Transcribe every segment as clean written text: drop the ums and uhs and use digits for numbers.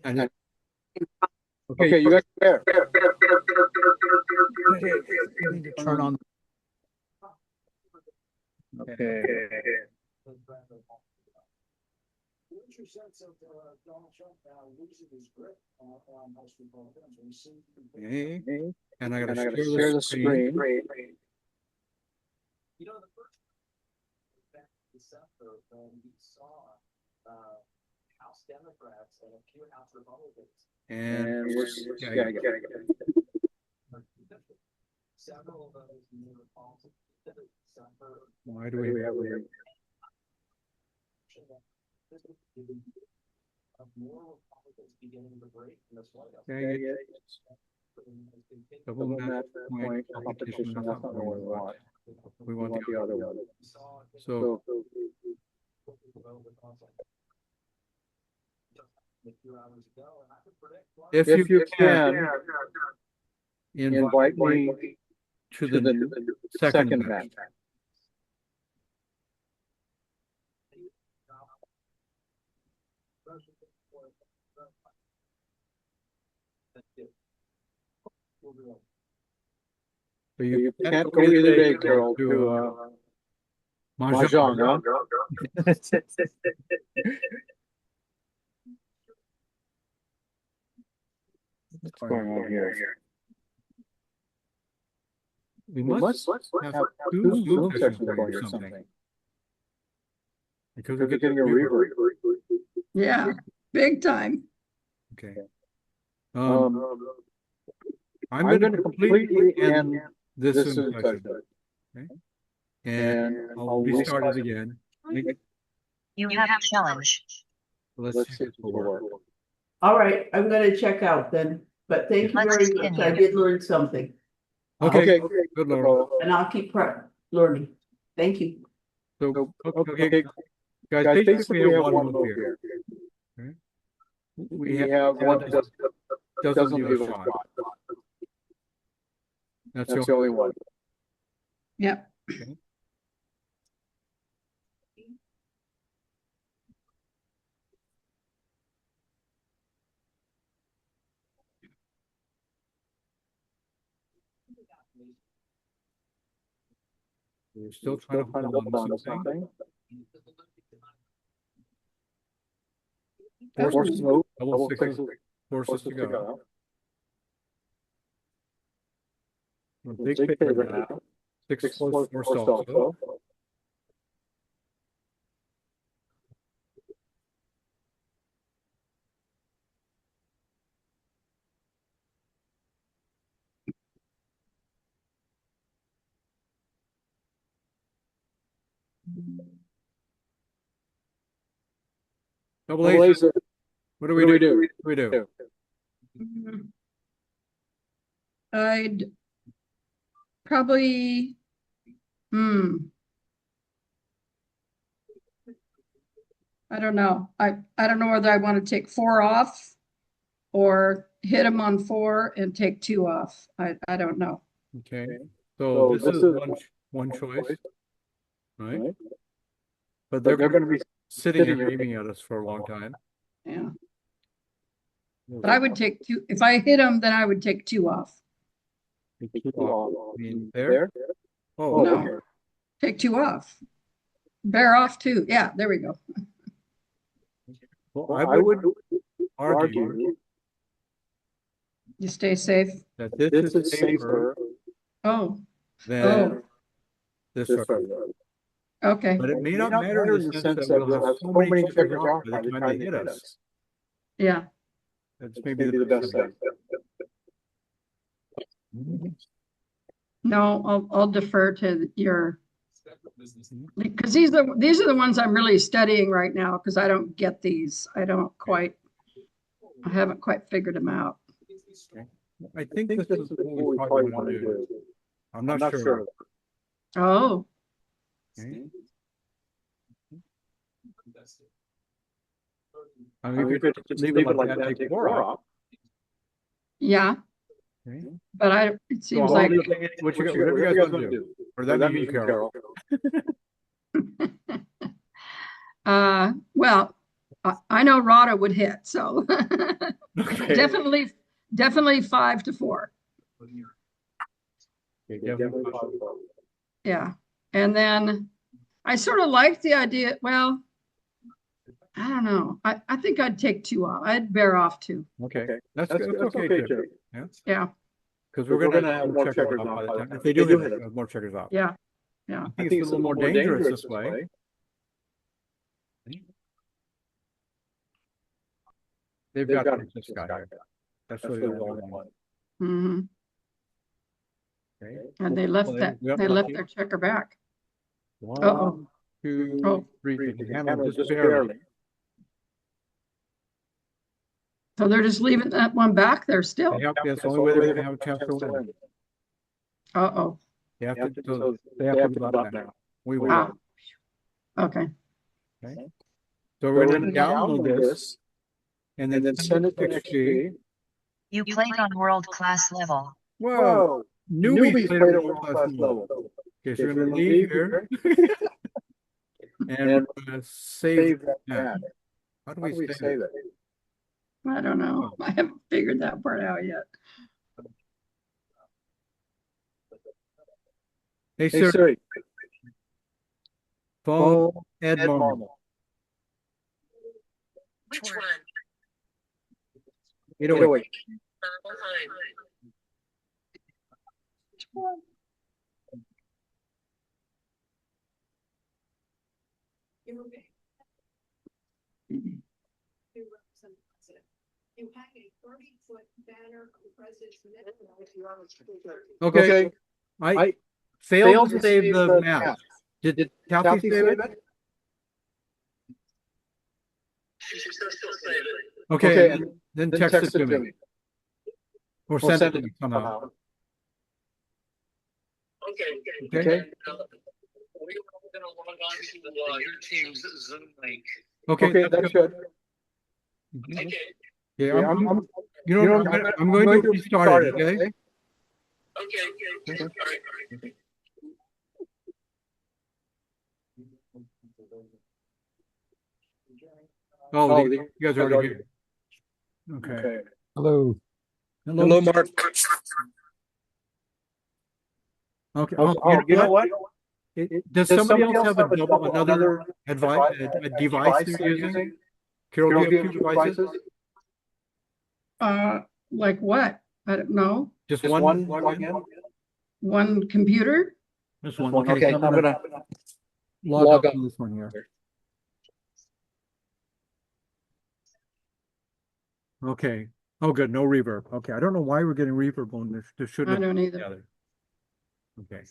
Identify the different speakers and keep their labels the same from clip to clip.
Speaker 1: And
Speaker 2: Okay, you guys there.
Speaker 1: you need to turn on.
Speaker 2: Okay.
Speaker 3: What's your sense of Donald Trump now losing his grip on House Republicans?
Speaker 1: Okay. And I gotta
Speaker 2: share the screen.
Speaker 3: You know, the first back in December when we saw House Democrats and a few House Republicans.
Speaker 1: And
Speaker 3: Several of those new policies.
Speaker 1: why do we have
Speaker 3: more Republicans beginning to break in this White House.
Speaker 1: double match point competition? That's not what we want. We want the other one. So if you can invite me to the second match. So you can't go either day, Carol, to Mahjong, huh? What's going on here? We must have two Zoom sessions going or something. Because we're getting a reverb.
Speaker 4: Yeah, big time.
Speaker 1: Okay. I'm going to completely end this Zoom session. Okay. And I'll restart it again.
Speaker 5: You have a challenge.
Speaker 1: Let's see if it will work.
Speaker 4: All right, I'm going to check out then. But thank you very much. I did learn something.
Speaker 1: Okay. Good, Laura.
Speaker 4: And I'll keep learning. Thank you.
Speaker 1: So, okay. Guys, basically we have one move here. Okay. We have one that doesn't give a shot. That's the only one.
Speaker 4: Yep.
Speaker 1: Okay. We're still trying to hold on to something. Forces to go. A big favorite now. 6 force also. Double ace. What do we do?
Speaker 4: I'd probably, I don't know. I don't know whether I want to take 4 off or hit him on 4 and take 2 off. I don't know.
Speaker 1: Okay. So this is one choice, right? But they're going to be sitting here aiming at us for a long time.
Speaker 4: Yeah. But I would take 2. If I hit him, then I would take 2 off.
Speaker 1: Take 2 off. I mean, there? Oh,
Speaker 4: no.
Speaker 1: okay.
Speaker 4: Take 2 off. Bear off 2. Yeah, there we go.
Speaker 1: Well, I would argue
Speaker 4: you stay safe.
Speaker 1: That this is safer than this structure.
Speaker 4: Okay.
Speaker 1: But it may not matter in the sense that we'll have so many checkers off by the time they hit us.
Speaker 4: Yeah.
Speaker 1: That's maybe the best thing.
Speaker 4: No, I'll defer to your, because these are the ones I'm really studying right now, because I don't get these. I haven't quite figured them out.
Speaker 1: Okay. I think this is what we probably want to do. I'm not sure.
Speaker 4: Oh.
Speaker 1: Okay. I mean, we could leave it like that, take 4 off.
Speaker 4: Yeah.
Speaker 1: Okay.
Speaker 4: But it seems like
Speaker 1: whatever you guys want to do. Or that means Carol.
Speaker 4: Well, I know Rada would hit, so
Speaker 1: Okay.
Speaker 4: definitely 5-4.
Speaker 1: Okay, definitely.
Speaker 4: Yeah. And then I sort of like the idea. Well, I don't know. I think I'd take 2 off. I'd bear off 2.
Speaker 1: Okay,
Speaker 2: Okay.
Speaker 1: that's
Speaker 2: That's
Speaker 1: okay
Speaker 2: okay,
Speaker 1: too.
Speaker 2: too.
Speaker 1: Yeah,
Speaker 4: Yeah.
Speaker 1: because
Speaker 2: We're
Speaker 1: we're gonna
Speaker 2: gonna have more checkers
Speaker 1: off
Speaker 2: off
Speaker 1: by the
Speaker 2: by the
Speaker 1: time.
Speaker 2: time.
Speaker 1: If they do hit it, more checkers off.
Speaker 4: Yeah. Yeah.
Speaker 1: I think it's a little more dangerous this way. They've got this guy here. That's what they all want.
Speaker 4: Hmm.
Speaker 1: Okay.
Speaker 4: And they left
Speaker 1: Well,
Speaker 4: that,
Speaker 1: they
Speaker 4: they left
Speaker 1: lucky.
Speaker 4: their checker back.
Speaker 1: One,
Speaker 4: Uh-oh.
Speaker 1: 2,
Speaker 4: Oh.
Speaker 1: 3. They can handle
Speaker 2: Handle
Speaker 1: it just
Speaker 2: just
Speaker 1: barely.
Speaker 2: barely.
Speaker 4: So they're just leaving that one back there still.
Speaker 1: Yep, that's the only way they're gonna have a chance to win.
Speaker 4: Uh-oh.
Speaker 1: They have to,
Speaker 2: So
Speaker 1: so they have to give up now. We win.
Speaker 4: Ah. Okay.
Speaker 1: Okay. So we're gonna download this
Speaker 2: this
Speaker 1: and
Speaker 2: and then send it to XG.
Speaker 5: You played on world class level.
Speaker 1: Whoa,
Speaker 2: Whoa,
Speaker 1: newbies played at
Speaker 2: world
Speaker 1: world-class level.
Speaker 2: level.
Speaker 1: Okay, so we're gonna leave here and we're gonna save that.
Speaker 2: that.
Speaker 1: How do
Speaker 2: How do we
Speaker 1: we
Speaker 2: say
Speaker 1: save it?
Speaker 4: I don't know. I haven't figured that part out yet.
Speaker 1: Hey,
Speaker 2: Hey
Speaker 1: sir,
Speaker 2: Siri,
Speaker 1: phone Ed
Speaker 2: Ed
Speaker 1: Marmon.
Speaker 2: Marmon.
Speaker 5: Which one?
Speaker 1: 808.
Speaker 6: You hang a 30-foot banner of the president's
Speaker 1: Okay, I failed to save the map. Did Kathy save it? Okay, and then text it to me. Or send it to me somehow.
Speaker 3: Okay.
Speaker 1: Okay?
Speaker 3: We were gonna log on to your team's Zoom link.
Speaker 1: Okay,
Speaker 2: That's good.
Speaker 1: Mhm.
Speaker 3: Okay.
Speaker 1: Yeah,
Speaker 2: Yeah,
Speaker 1: I'm going to restart it, okay?
Speaker 3: Okay. All right.
Speaker 1: Oh, you guys are already here. Okay.
Speaker 2: Hello.
Speaker 1: Hello,
Speaker 2: Mark.
Speaker 1: Okay.
Speaker 2: You know what?
Speaker 1: Does somebody else have another device they're using? Carol, do you have 2 devices?
Speaker 4: Like what? I don't know.
Speaker 1: Just
Speaker 2: Just
Speaker 1: one
Speaker 2: one
Speaker 1: plug in?
Speaker 4: One computer?
Speaker 1: Just one.
Speaker 2: Okay,
Speaker 1: Okay, so
Speaker 2: I'm gonna
Speaker 1: log up to this one here. Okay. Oh, good. No reverb. Okay. I don't know why we're getting reverb on this. This shouldn't
Speaker 4: I
Speaker 1: have
Speaker 4: don't
Speaker 1: been
Speaker 4: either.
Speaker 1: together. Okay.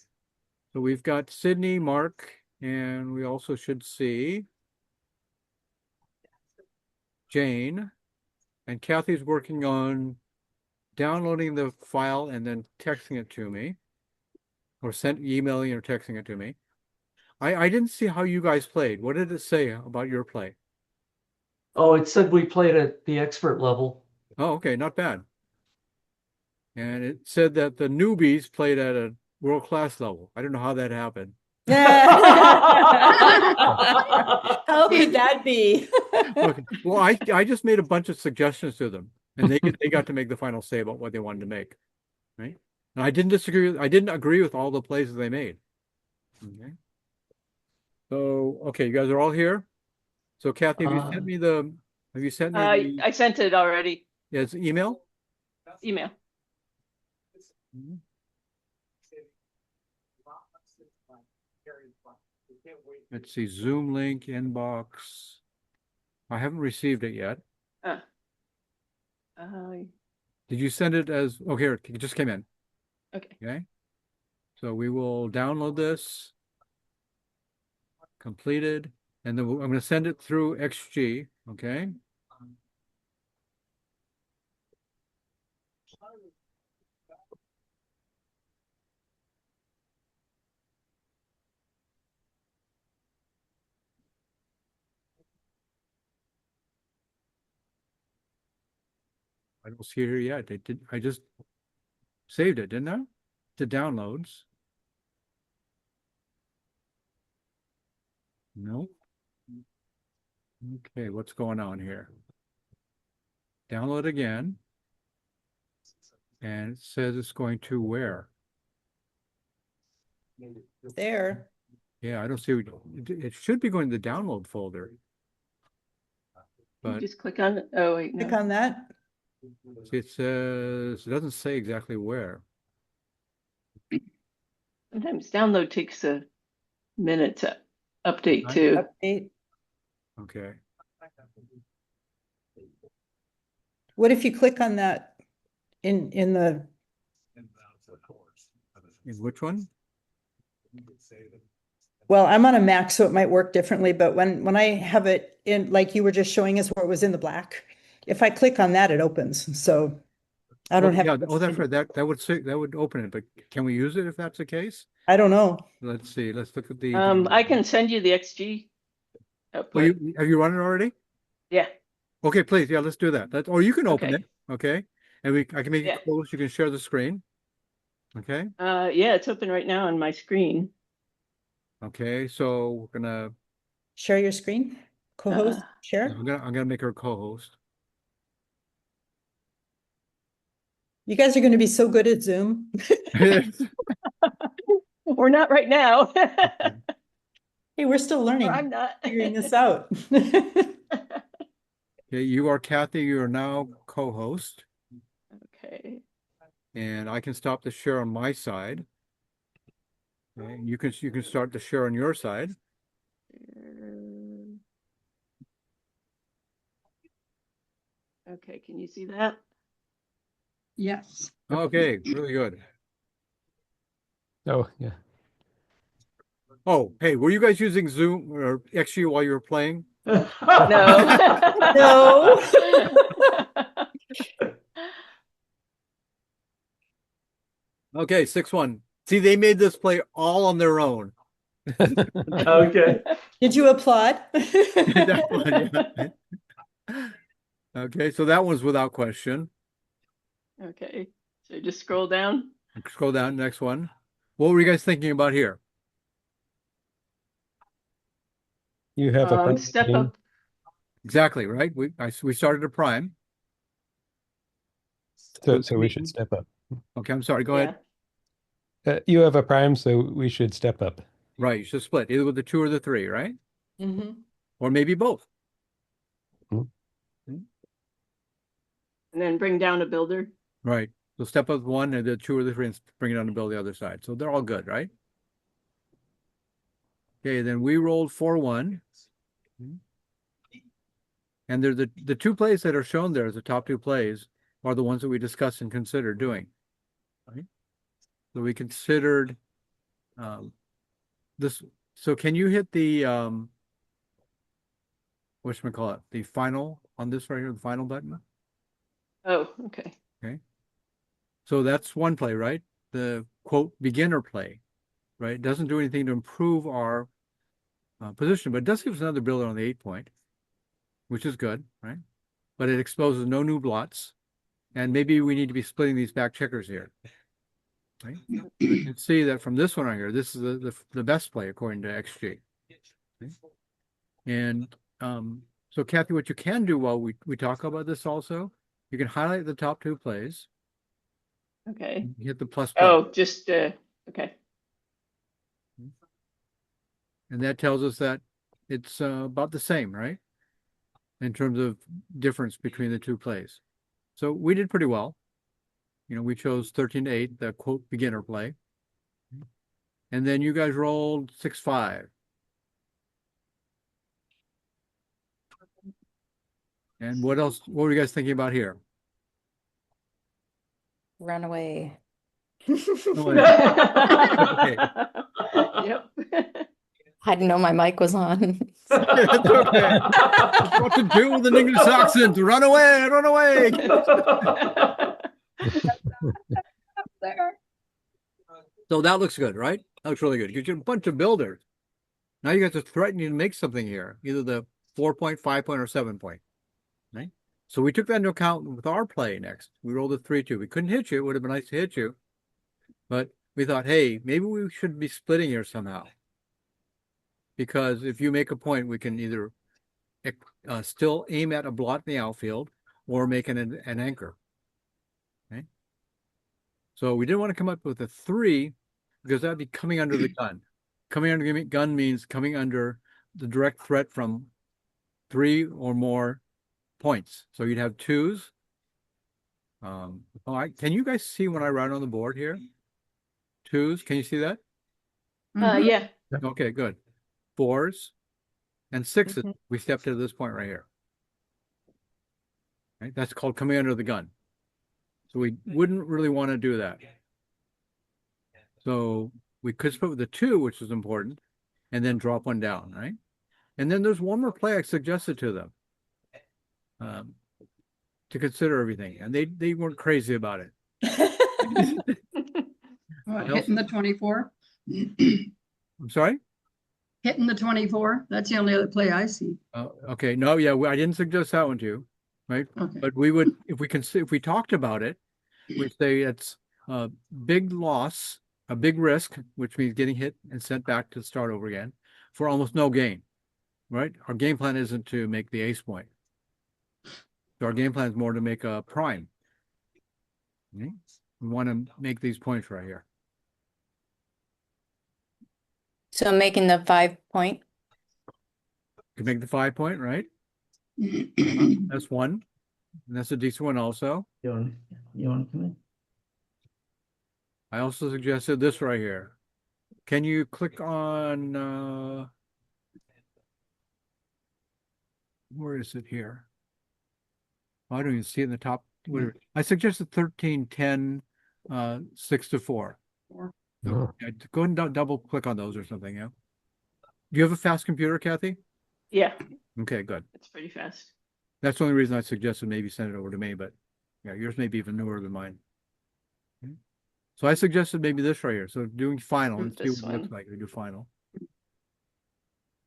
Speaker 1: So we've got Sydney, Mark, and we also should see Jane. And Kathy's working on downloading the file and then texting it to me. Or emailing or texting it to me. I didn't see how you guys played. What did it say about your play?
Speaker 7: Oh, it said we played at the expert level.
Speaker 1: Oh, okay, not bad. And it said that the newbies played at a world-class level. I don't know how that happened.
Speaker 8: How could that be?
Speaker 1: Okay. Well, I just made a bunch of suggestions to them, and they got to make the final say about what they wanted to make. Right? And I didn't agree with all the plays they made. Okay. So, okay, you guys are all here. So, Kathy, have you sent me
Speaker 8: I sent it already.
Speaker 1: Yeah, it's email?
Speaker 8: Email.
Speaker 1: Mhm. Let's see, Zoom link, inbox. I haven't received it yet. Did you send it as, oh, here, it just came in.
Speaker 8: Okay.
Speaker 1: Okay. So we will download this. Completed. And then I'm going to send it through XG. Okay. I don't see it here yet. I just saved it, didn't I? To downloads. No. Okay, what's going on here? Download again. And it says it's going to where?
Speaker 9: There.
Speaker 1: Yeah, I don't see, it should be going to the download folder. But
Speaker 8: Just click on it. Oh, wait,
Speaker 9: Click
Speaker 8: no.
Speaker 9: on that.
Speaker 1: it says, it doesn't say exactly where.
Speaker 8: Sometimes download takes a minute to update too.
Speaker 9: Update.
Speaker 1: Okay.
Speaker 9: What if you click on that in the,
Speaker 1: In which one?
Speaker 9: well, I'm on a Mac, so it might work differently, but when I have it in, like you were just showing us where it was in the black, if I click on that, it opens. So I don't have.
Speaker 1: Yeah, oh, that's right. That would say, that would open it, but can we use it if that's the case?
Speaker 9: I don't know.
Speaker 1: Let's see. Let's look at the.
Speaker 8: I can send you the XG
Speaker 1: Well,
Speaker 8: output.
Speaker 1: have you run it already?
Speaker 8: Yeah.
Speaker 1: Okay, please. Yeah, let's do that. Or you can open
Speaker 8: Okay.
Speaker 1: it. Okay. And I can make
Speaker 8: Yeah.
Speaker 1: it close. You can share the screen. Okay.
Speaker 8: Yeah, it's open right now on my screen.
Speaker 1: Okay. So we're gonna,
Speaker 9: Share your screen, co-host, share.
Speaker 1: I'm gonna make her co-host.
Speaker 9: You guys are going to be so good at Zoom.
Speaker 8: We're not right now.
Speaker 9: Hey, we're still learning,
Speaker 8: I'm not.
Speaker 9: figuring this out.
Speaker 1: Okay, you are Kathy. You are now co-host,
Speaker 8: Okay.
Speaker 1: and I can stop the share on my side. Okay, you can start the share on your side.
Speaker 8: Okay, can you see that?
Speaker 4: Yes.
Speaker 1: Okay, really good.
Speaker 2: Oh, yeah.
Speaker 1: Oh, hey, were you guys using Zoom or XU while you were playing?
Speaker 8: No.
Speaker 9: No.
Speaker 1: Okay, 6-1. See, they made this play all on their own.
Speaker 7: Okay.
Speaker 9: Did you applaud?
Speaker 1: That one, yeah. Okay, so that one's without question.
Speaker 8: Okay, so just scroll down.
Speaker 1: Scroll down, next one. What were you guys thinking about here?
Speaker 2: You have a
Speaker 8: Step
Speaker 2: screen.
Speaker 8: up.
Speaker 1: Exactly, right? We started a prime.
Speaker 2: So we should step up.
Speaker 1: Okay, I'm sorry, go ahead.
Speaker 2: You have a prime, so we should step up.
Speaker 1: Right, you should split either with the 2 or the 3, right?
Speaker 9: Mm-hmm.
Speaker 1: Or maybe both.
Speaker 8: And then bring down a builder.
Speaker 1: Right. So step up 1 and the 2 or the 3 and bring it on to build the other side. So they're all good, right? Okay, then we rolled 4-1. And they're the 2 plays that are shown there as the top 2 plays are the ones that we discussed and considered doing. Right? So we considered this. So can you hit the whatchamacallit, the final on this right here, the final button?
Speaker 8: Oh, okay.
Speaker 1: Okay. So that's one play, right? The quote beginner play, right? It doesn't do anything to improve our position, but it does give us another builder on the 8 point, which is good, right? But it exposes no new blots. And maybe we need to be splitting these back checkers here. Right? You can see that from this one right here, this is the best play according to XG. Okay? And so Kathy, what you can do while we talk about this also, you can highlight the top 2 plays.
Speaker 8: Okay.
Speaker 1: Hit the plus.
Speaker 8: Oh, just okay.
Speaker 1: And that tells us that it's about the same, right? In terms of difference between the 2 plays. So we did pretty well. You know, we chose 13-8, the quote beginner play. And then you guys rolled 6-5. And what else? What were you guys thinking about here?
Speaker 10: Run away.
Speaker 1: Okay.
Speaker 8: Yep.
Speaker 10: I didn't know my mic was on.
Speaker 1: That's okay. What to do with an English accent? Run away, run away. So that looks good, right? That looks really good. You get a bunch of builders. Now you guys are threatening to make something here, either the 4 point, 5 point, or 7 point. Right? So we took that into account with our play next. We rolled a 3-2. We couldn't hit you. It would have been nice to hit you. But we thought, hey, maybe we should be splitting here somehow. Because if you make a point, we can either still aim at a blot in the outfield or make an anchor. Okay. So we didn't want to come up with a 3 because that'd be coming under the gun. Coming under the gun means coming under the direct threat from 3 or more points. So you'd have 2s. Can you guys see when I write on the board here? 2s, can you see that?
Speaker 4: Mhm.
Speaker 8: Yeah.
Speaker 1: Okay, good. 4s and 6s.
Speaker 10: Mhm.
Speaker 1: We stepped to this point right here. Right? That's called coming under the gun. So we wouldn't really want to do that. So we could split with the 2, which is important, and then drop one down, right? And then there's one more play I suggested to them to consider everything, and they weren't crazy about it.
Speaker 4: What, hitting the 24?
Speaker 1: I'm sorry?
Speaker 4: Hitting the 24? That's the only other play I see.
Speaker 1: Okay, no, yeah, I didn't suggest that one to you, right?
Speaker 4: Okay.
Speaker 1: But we would, if we talked about it, we'd say it's a big loss, a big risk, which means getting hit and sent back to start over again for almost no gain, right? Our game plan isn't to make the ace point. So our game plan is more to make a prime. Okay? We want to make these points right here.
Speaker 10: So making the 5 point.
Speaker 1: Can make the 5 point, right? That's one. And that's a decent one also.
Speaker 7: You want to come in?
Speaker 1: I also suggested this right here. Can you click on where is it here? I don't even see it in the top. I suggested 13, 10, 6 to 4.
Speaker 4: Four.
Speaker 1: So, yeah, go ahead and double click on those or something, yeah. Do you have a fast computer, Kathy?
Speaker 8: Yeah.
Speaker 1: Okay, good.
Speaker 8: It's pretty fast.
Speaker 1: That's the only reason I suggested maybe send it over to me, but yeah, yours may be even newer than mine. Okay. So I suggested maybe this right here. So doing final, let's see
Speaker 8: This
Speaker 1: what it looks
Speaker 8: one.
Speaker 1: like. We do final.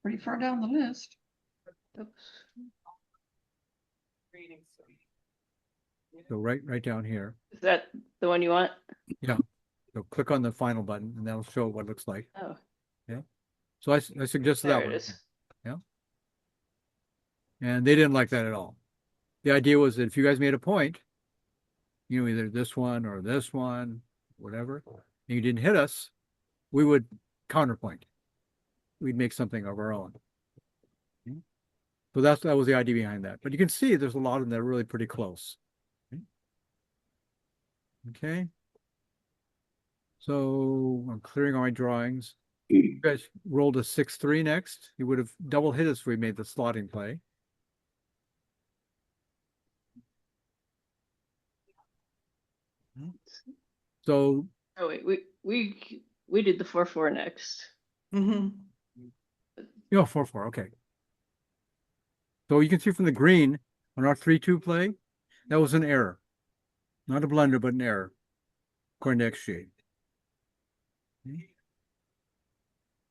Speaker 4: Pretty far down the list.
Speaker 8: Oops.
Speaker 1: So right down here.
Speaker 8: Is that the one you want?
Speaker 1: So click on the final button and that'll show what it looks like.
Speaker 8: Oh,
Speaker 1: So I suggested
Speaker 8: there
Speaker 1: that
Speaker 8: it
Speaker 1: one.
Speaker 8: is.
Speaker 1: And they didn't like that at all. The idea was that if you guys made a point, either this one or this one, whatever, and you didn't hit us, we would counterpoint. We'd make something of our own. Okay. So that was the idea behind that. But you can see there's a lot of them that are really pretty close. Okay. So I'm clearing all my drawings. You guys rolled a 6-3 next. You would have double hit us if we made the slotting play. So
Speaker 8: Oh wait, we did the 4-4 next.
Speaker 9: Mhm.
Speaker 1: 4-4, okay. So you can see from the green on our 3-2 play, that was an error. Not a blunder, but an error, according to XG. Okay.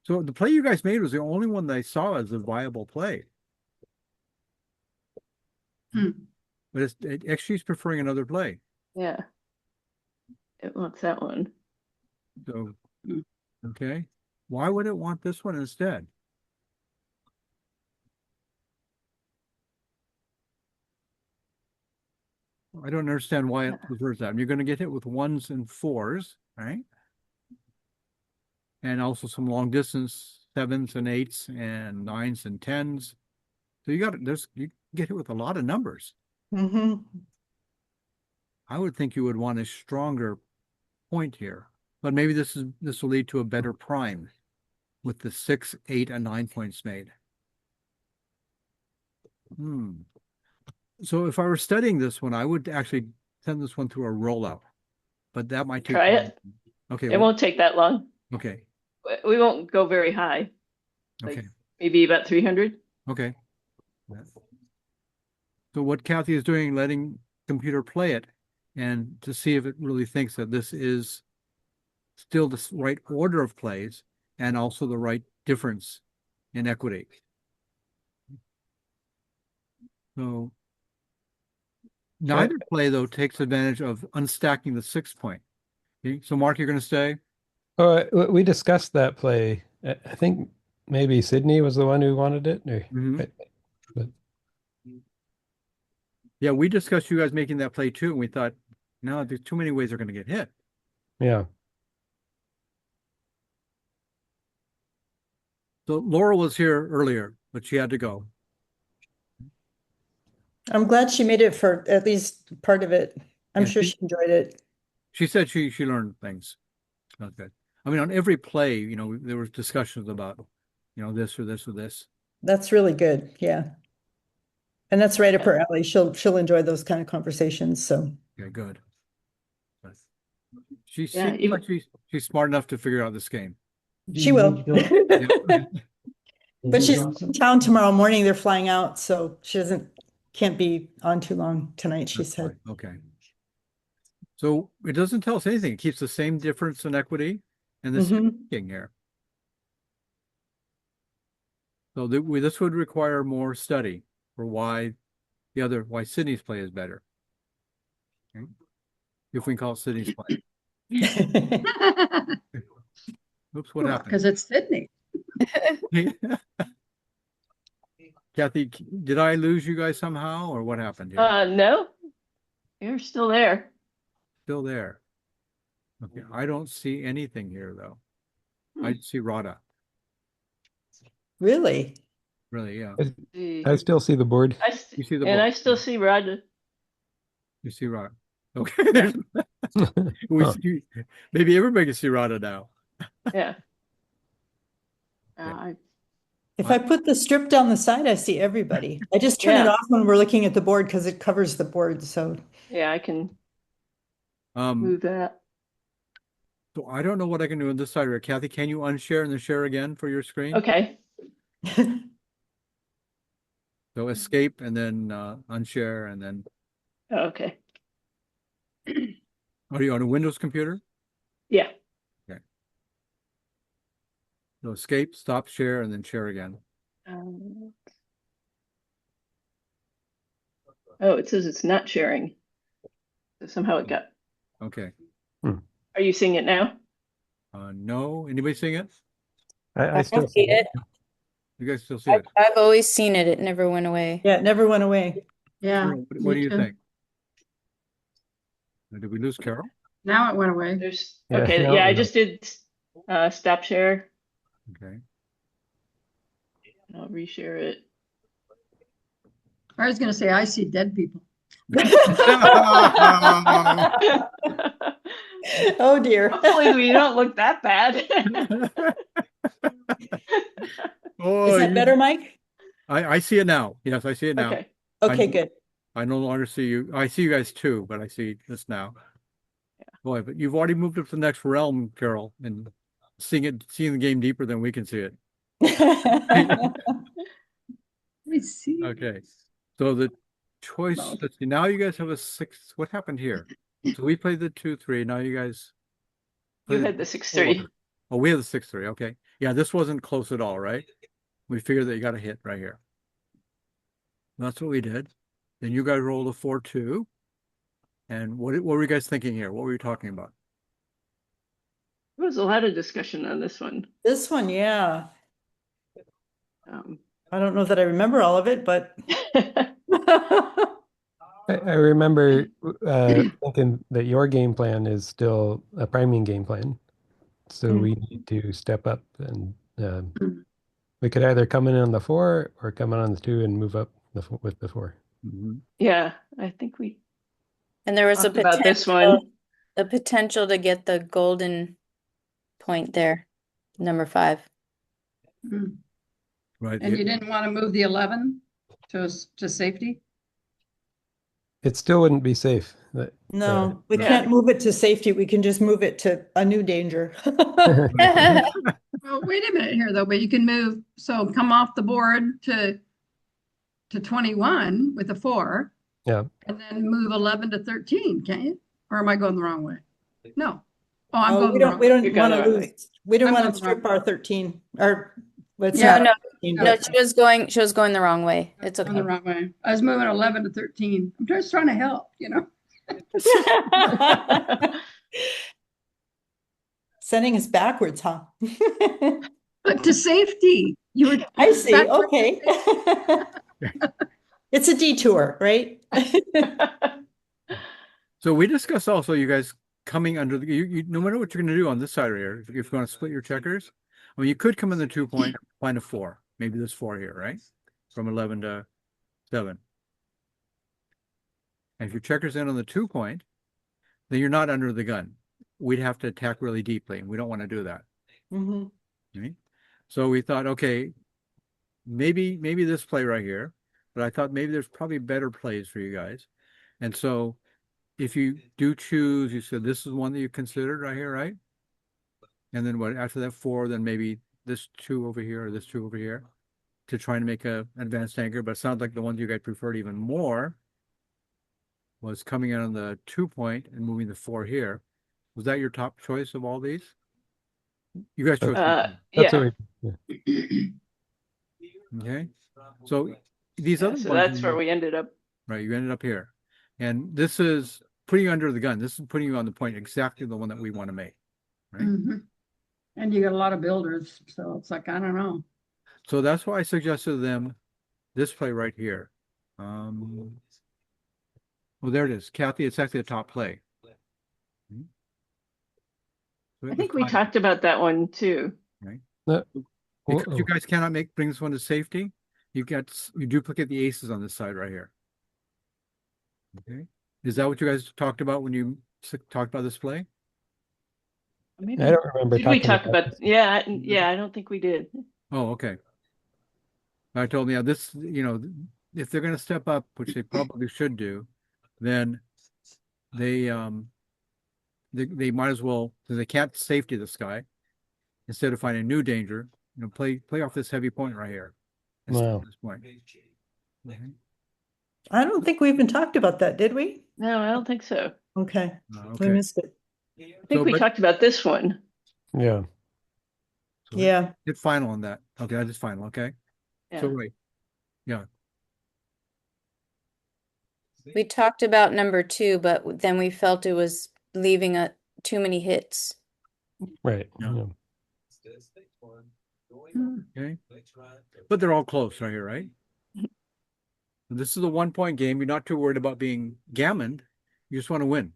Speaker 1: So the play you guys made was the only one that I saw as a viable play. But XG is preferring another play.
Speaker 8: Yeah. It wants that one.
Speaker 1: So, okay. Why would it want this one instead? I don't understand why it prefers that. You're going to get hit with 1s and 4s, right? And also some long distance 7s and 8s and 9s and 10s. So you get hit with a lot of numbers.
Speaker 9: Mhm.
Speaker 1: I would think you would want a stronger point here, but maybe this will lead to a better prime with the 6, 8, and 9 points made. So if I were studying this one, I would actually send this one through a rollout, but that might take.
Speaker 8: Try it.
Speaker 1: Okay.
Speaker 8: It won't take that long.
Speaker 1: Okay.
Speaker 8: We won't go very high. Like
Speaker 1: Okay.
Speaker 8: maybe about 300.
Speaker 1: Okay. So what Kathy is doing, letting computer play it and to see if it really thinks that this is still the right order of plays and also the right difference in equity. So neither play, though, takes advantage of unstacking the 6 point. Okay? So Mark, you're going to stay?
Speaker 2: Oh, we discussed that play. I think maybe Sydney was the one who wanted it. Or,
Speaker 1: Mhm.
Speaker 2: but
Speaker 1: Yeah, we discussed you guys making that play too, and we thought, no, there's too many ways they're going to get hit.
Speaker 2: Yeah.
Speaker 1: So Laura was here earlier, but she had to go.
Speaker 9: I'm glad she made it for at least part of it. I'm
Speaker 1: Yeah,
Speaker 9: sure she enjoyed it.
Speaker 1: She said she learned things. Not good. I mean, on every play, you know, there was discussions about, you know, this or this or this.
Speaker 9: That's really good. Yeah. And that's right up her alley. She'll enjoy those kind of conversations. So
Speaker 1: Okay, good. But she
Speaker 8: Yeah,
Speaker 1: seems like she's smart enough to figure out this game.
Speaker 9: she will.
Speaker 1: Yeah.
Speaker 9: But she's in town tomorrow morning. They're flying out, so she can't be on too long tonight, she
Speaker 1: That's
Speaker 9: said.
Speaker 1: right. Okay. So it doesn't tell us anything. It keeps the same difference in equity and the same thing here. So this would require more study for why Sydney's play is better. Okay. If we can call it Sydney's play. Oops, what happened?
Speaker 4: Because it's Sydney.
Speaker 1: Kathy, did I lose you guys somehow, or what happened here?
Speaker 8: No, you're still there.
Speaker 1: Still there. Okay, I don't see anything here though. I see Rada.
Speaker 9: Really?
Speaker 1: Really, yeah.
Speaker 2: I still see the board.
Speaker 1: You see the
Speaker 8: And
Speaker 1: board.
Speaker 8: I still see Rada.
Speaker 1: You see Rada. Okay.
Speaker 2: Oh.
Speaker 1: Maybe everybody can see Rada now.
Speaker 8: Yeah.
Speaker 9: If I put the strip down the side, I see everybody. I just turn it off when we're looking at the board because it covers the board. So
Speaker 8: yeah, I can move that.
Speaker 1: So I don't know what I can do on this side here. Kathy, can you unshare and then share again for your screen?
Speaker 8: Okay.
Speaker 1: So escape and then unshare and then.
Speaker 8: Okay.
Speaker 1: Are you on a Windows computer?
Speaker 8: Yeah.
Speaker 1: Okay. So escape, stop, share, and then share again.
Speaker 8: Oh, it says it's not sharing. So somehow it got.
Speaker 1: Okay.
Speaker 8: Are you seeing it now?
Speaker 1: No. Anybody seeing it?
Speaker 2: I still
Speaker 10: see it.
Speaker 1: You guys still see it?
Speaker 10: I've always seen it. It never went away.
Speaker 9: yeah, it never went away.
Speaker 4: Yeah.
Speaker 1: Carol, what do
Speaker 4: me
Speaker 1: you
Speaker 4: too.
Speaker 1: think? Did we lose Carol?
Speaker 4: Now it went away.
Speaker 8: There's
Speaker 2: Yeah,
Speaker 8: okay.
Speaker 2: no,
Speaker 8: Yeah, I
Speaker 2: no.
Speaker 8: just did stop share.
Speaker 1: Okay.
Speaker 8: I'll reshare it.
Speaker 4: I was going to say, I see dead people.
Speaker 9: Oh dear.
Speaker 8: Hopefully we don't look that bad.
Speaker 1: Oh,
Speaker 9: Is that better, Mike?
Speaker 1: I see it now. Yes, I see it now.
Speaker 8: Okay.
Speaker 9: Okay, good.
Speaker 1: I no longer see you. I see you guys too, but I see this now.
Speaker 8: Yeah.
Speaker 1: Boy, but you've already moved up to the next realm, Carol, and seeing the game deeper than we can see it.
Speaker 4: I see.
Speaker 1: Okay. So the choice, let's see, now you guys have a 6. What happened here? So we played the 2-3. Now you guys.
Speaker 8: You had the 6-3.
Speaker 1: Oh, we had the 6-3. Okay. Yeah, this wasn't close at all, right? We figured that you got a hit right here. That's what we did. Then you guys rolled a 4-2. And what were you guys thinking here? What were you talking about?
Speaker 8: There was a lot of discussion on this one.
Speaker 9: This one, yeah.
Speaker 8: Um,
Speaker 9: I don't know that I remember all of it, but
Speaker 2: I remember thinking that your game plan is still a priming game plan. So we need to step up and we could either come in on the 4 or come in on the 2 and move up with the 4.
Speaker 8: yeah, I think we
Speaker 10: And there was a
Speaker 8: talked about this
Speaker 10: potential,
Speaker 8: one.
Speaker 10: the potential to get the golden point there, number 5.
Speaker 1: Right.
Speaker 4: And you didn't want to move the 11 to safety?
Speaker 9: It still wouldn't be safe. No, we can't move it to safety. We can just move it to a new danger.
Speaker 4: Well, wait a minute here though, but you can move, so come off the board to 21 with a 4.
Speaker 7: Yeah.
Speaker 4: And then move 11 to 13, can't you? Or am I going the wrong way? No. Oh, I'm going
Speaker 9: we
Speaker 4: the
Speaker 9: don't,
Speaker 4: wrong
Speaker 9: we
Speaker 4: way.
Speaker 9: don't
Speaker 8: You're going
Speaker 9: want
Speaker 8: the
Speaker 9: to
Speaker 8: wrong
Speaker 9: lose. We don't
Speaker 4: I'm
Speaker 9: want
Speaker 4: going
Speaker 9: to
Speaker 4: the wrong
Speaker 9: strip our 13 or let's
Speaker 4: Yeah,
Speaker 9: not.
Speaker 10: No, she was going the wrong way. It's
Speaker 4: I'm the
Speaker 10: okay.
Speaker 4: wrong way. I was moving 11 to 13. I'm just trying to help, you know?
Speaker 9: Sending us backwards, huh?
Speaker 4: But to safety, you were.
Speaker 9: I see.
Speaker 4: backwards to
Speaker 9: Okay.
Speaker 4: safety.
Speaker 9: It's a detour, right?
Speaker 1: So we discussed also you guys coming under the you no matter what you're going to do on this side right here. If you want to split your checkers, I mean you could come in the 2-point, find a 4. Maybe there's 4 here, right? From 11 to 7. And if your checkers in on the 2-point, then you're not under the gun. We'd have to attack really deeply, and we don't want to do that.
Speaker 9: Mm-hmm.
Speaker 1: Right? So we thought, okay, maybe this play right here, but I thought maybe there's probably better plays for you guys. And so if you do choose, you said this is one that you considered right here, right? And then what after that 4, then maybe this 2 over here or this 2 over here to try and make a advanced anchor. But it sounds like the ones you guys preferred even more was coming in on the 2-point and moving the 4 here. Was that your top choice of all these? You guys chose.
Speaker 2: That's
Speaker 8: Yeah.
Speaker 2: what we,
Speaker 1: Okay. So these other
Speaker 8: So
Speaker 1: ones,
Speaker 8: that's where we ended up.
Speaker 1: right? You ended up here, and this is putting you under the gun. This is putting you on the point exactly the one that we want to make, right?
Speaker 4: Mm-hmm. And you got a lot of builders, so it's like, I don't know.
Speaker 1: So that's why I suggested to them this play right here. Well, there it is, Kathy. It's actually a top play. So
Speaker 8: I think we talked about that one too.
Speaker 1: Because you guys cannot bring this one to safety. You duplicate the aces on this side right here. Okay, is that what you guys talked about when you talked about this play?
Speaker 8: Maybe.
Speaker 2: I don't remember.
Speaker 8: Did we
Speaker 2: talking
Speaker 8: talk about?
Speaker 2: this.
Speaker 8: Yeah, I don't think we did.
Speaker 1: Oh, okay. I told them, yeah, this, if they're going to step up, which they probably should do, then they might as well, because they can't safety this guy, instead of finding new danger, play off this heavy point right here.
Speaker 2: Wow.
Speaker 1: This point.
Speaker 9: I don't think we even talked about that, did we?
Speaker 8: No, I don't think so.
Speaker 9: Okay.
Speaker 1: Okay.
Speaker 9: We missed it.
Speaker 8: I think we talked about this one.
Speaker 2: Yeah.
Speaker 1: So
Speaker 9: Yeah.
Speaker 1: hit final on that. Okay, I just final. Okay.
Speaker 8: Yeah.
Speaker 1: So wait. Yeah.
Speaker 10: We talked about number 2, but then we felt it was leaving too many hits.
Speaker 2: Right.
Speaker 1: Yeah.
Speaker 2: Yeah.
Speaker 1: Okay. But they're all close right here, right? This is a 1-point game. You're not too worried about being gammoned. You just want to win.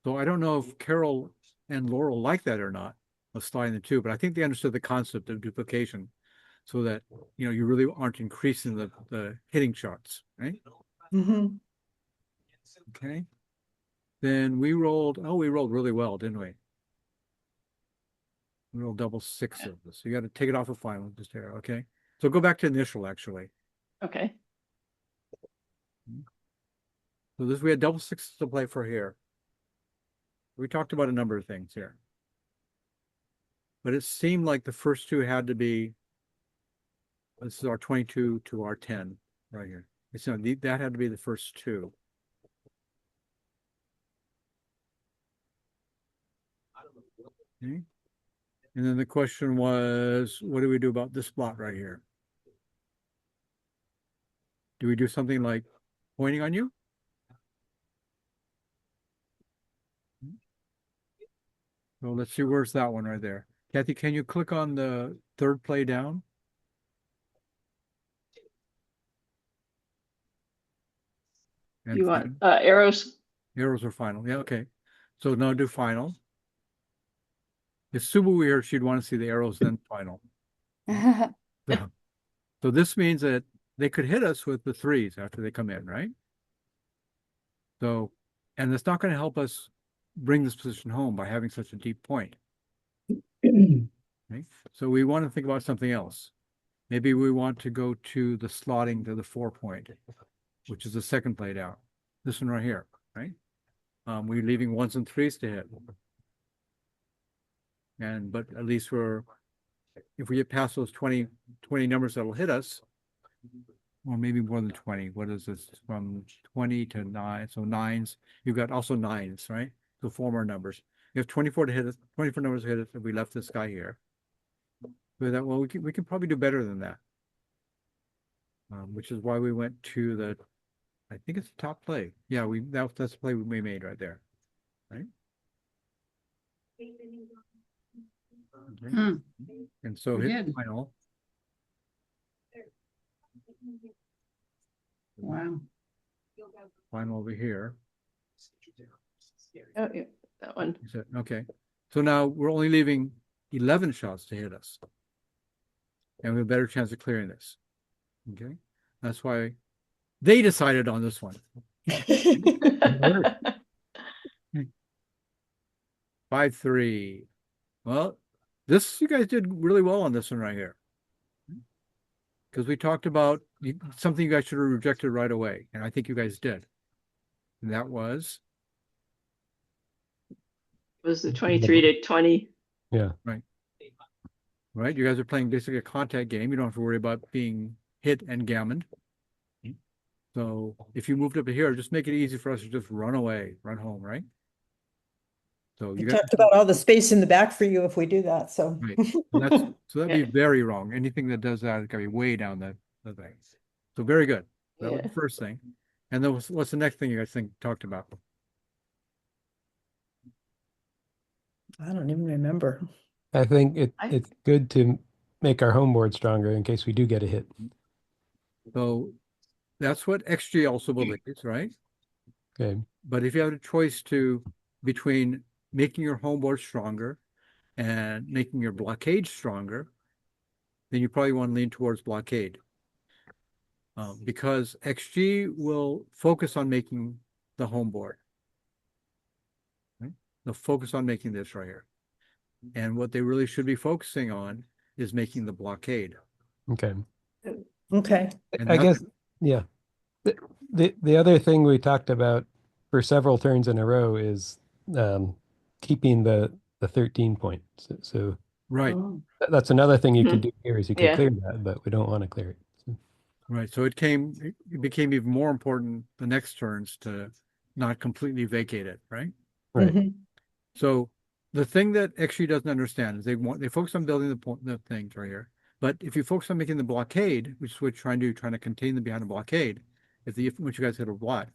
Speaker 1: So I don't know if Carol and Laurel like that or not, of sliding the 2, but I think they understood the concept of duplication so that, you really aren't increasing the hitting shots, right?
Speaker 9: Mm-hmm.
Speaker 1: Okay. Then we rolled really well, didn't we? We rolled double 6 of this. So you got to take it off of final just here. Okay. So go back to initial actually.
Speaker 8: Okay.
Speaker 1: So we had double 6 to play for here. We talked about a number of things here. But it seemed like the first 2 had to be, this is our 22 to our 10 right here. That had to be the first 2. Okay. And then the question was, what do we do about this spot right here? Do we do something like pointing on you? So let's see, where's that one right there? Kathy, can you click on the 3rd play down? And
Speaker 8: You want arrows?
Speaker 1: Arrows are final. Yeah, okay. So now do final. If Subu were here, she'd want to see the arrows, then final. So this means that they could hit us with the 3s after they come in, right? So, and it's not going to help us bring this position home by having such a deep point. Okay? So we want to think about something else. Maybe we want to go to the slotting to the 4-point, which is the 2nd play down. This one right here, right? We're leaving 1s and 3s to hit. But at least if we get past those 20 numbers that'll hit us, or maybe more than 20. What is this? From 20 to 9. So 9s. You've got also 9s, right? So 4 more numbers. You have 24 to hit us, 24 numbers to hit us if we left this guy here. But that, well, we can probably do better than that. Which is why we went to I think it's the top play. Yeah, that's the play we made right there. Right? Okay.
Speaker 4: Hmm.
Speaker 1: And so
Speaker 4: We
Speaker 1: hit
Speaker 4: did.
Speaker 1: final.
Speaker 4: Wow.
Speaker 1: Final over here.
Speaker 8: Oh, yeah, that one.
Speaker 1: You said, okay. So now we're only leaving 11 shots to hit us. And we have a better chance of clearing this. Okay. That's why they decided on this one. 5-3. Well, you guys did really well on this one right here. Because we talked about something you guys should have rejected right away. And I think you guys did. And that was?
Speaker 8: Was the 23 to 20.
Speaker 2: Yeah.
Speaker 1: Right. Right. You guys are playing basically a contact game. You don't have to worry about being hit and gammoned. So if you moved up to here, just make it easy for us to just run away, run home, right? So
Speaker 9: We talked about all the space in the back for you if we do that, so.
Speaker 1: Right. So that'd be very wrong. Anything that does that is gonna be way down the thing. So very good. That was the first thing. And then what's the next thing you guys talked about?
Speaker 9: I don't even remember.
Speaker 2: I think it's good to make our home board stronger in case we do get a hit.
Speaker 1: So that's what XG also believes, right?
Speaker 2: Okay.
Speaker 1: But if you have a choice between making your home board stronger and making your blockade stronger, then you probably want to lean towards blockade. Because XG will focus on making the home board. Right? They'll focus on making this right here. And what they really should be focusing on is making the blockade.
Speaker 2: Okay.
Speaker 9: Okay.
Speaker 2: I guess, yeah. The other thing we talked about for several turns in a row is keeping the 13 point. So
Speaker 1: right.
Speaker 2: That's another thing you could do here is you could clear that, but we don't want to clear it. So.
Speaker 1: Right. So it became even more important the next turns to not completely vacate it, right?
Speaker 2: Right.
Speaker 9: Mm-hmm.
Speaker 1: So the thing that XG doesn't understand is they focus on building the things right here. But if you focus on making the blockade, which is what you're trying to contain them behind a blockade, once you guys hit a block,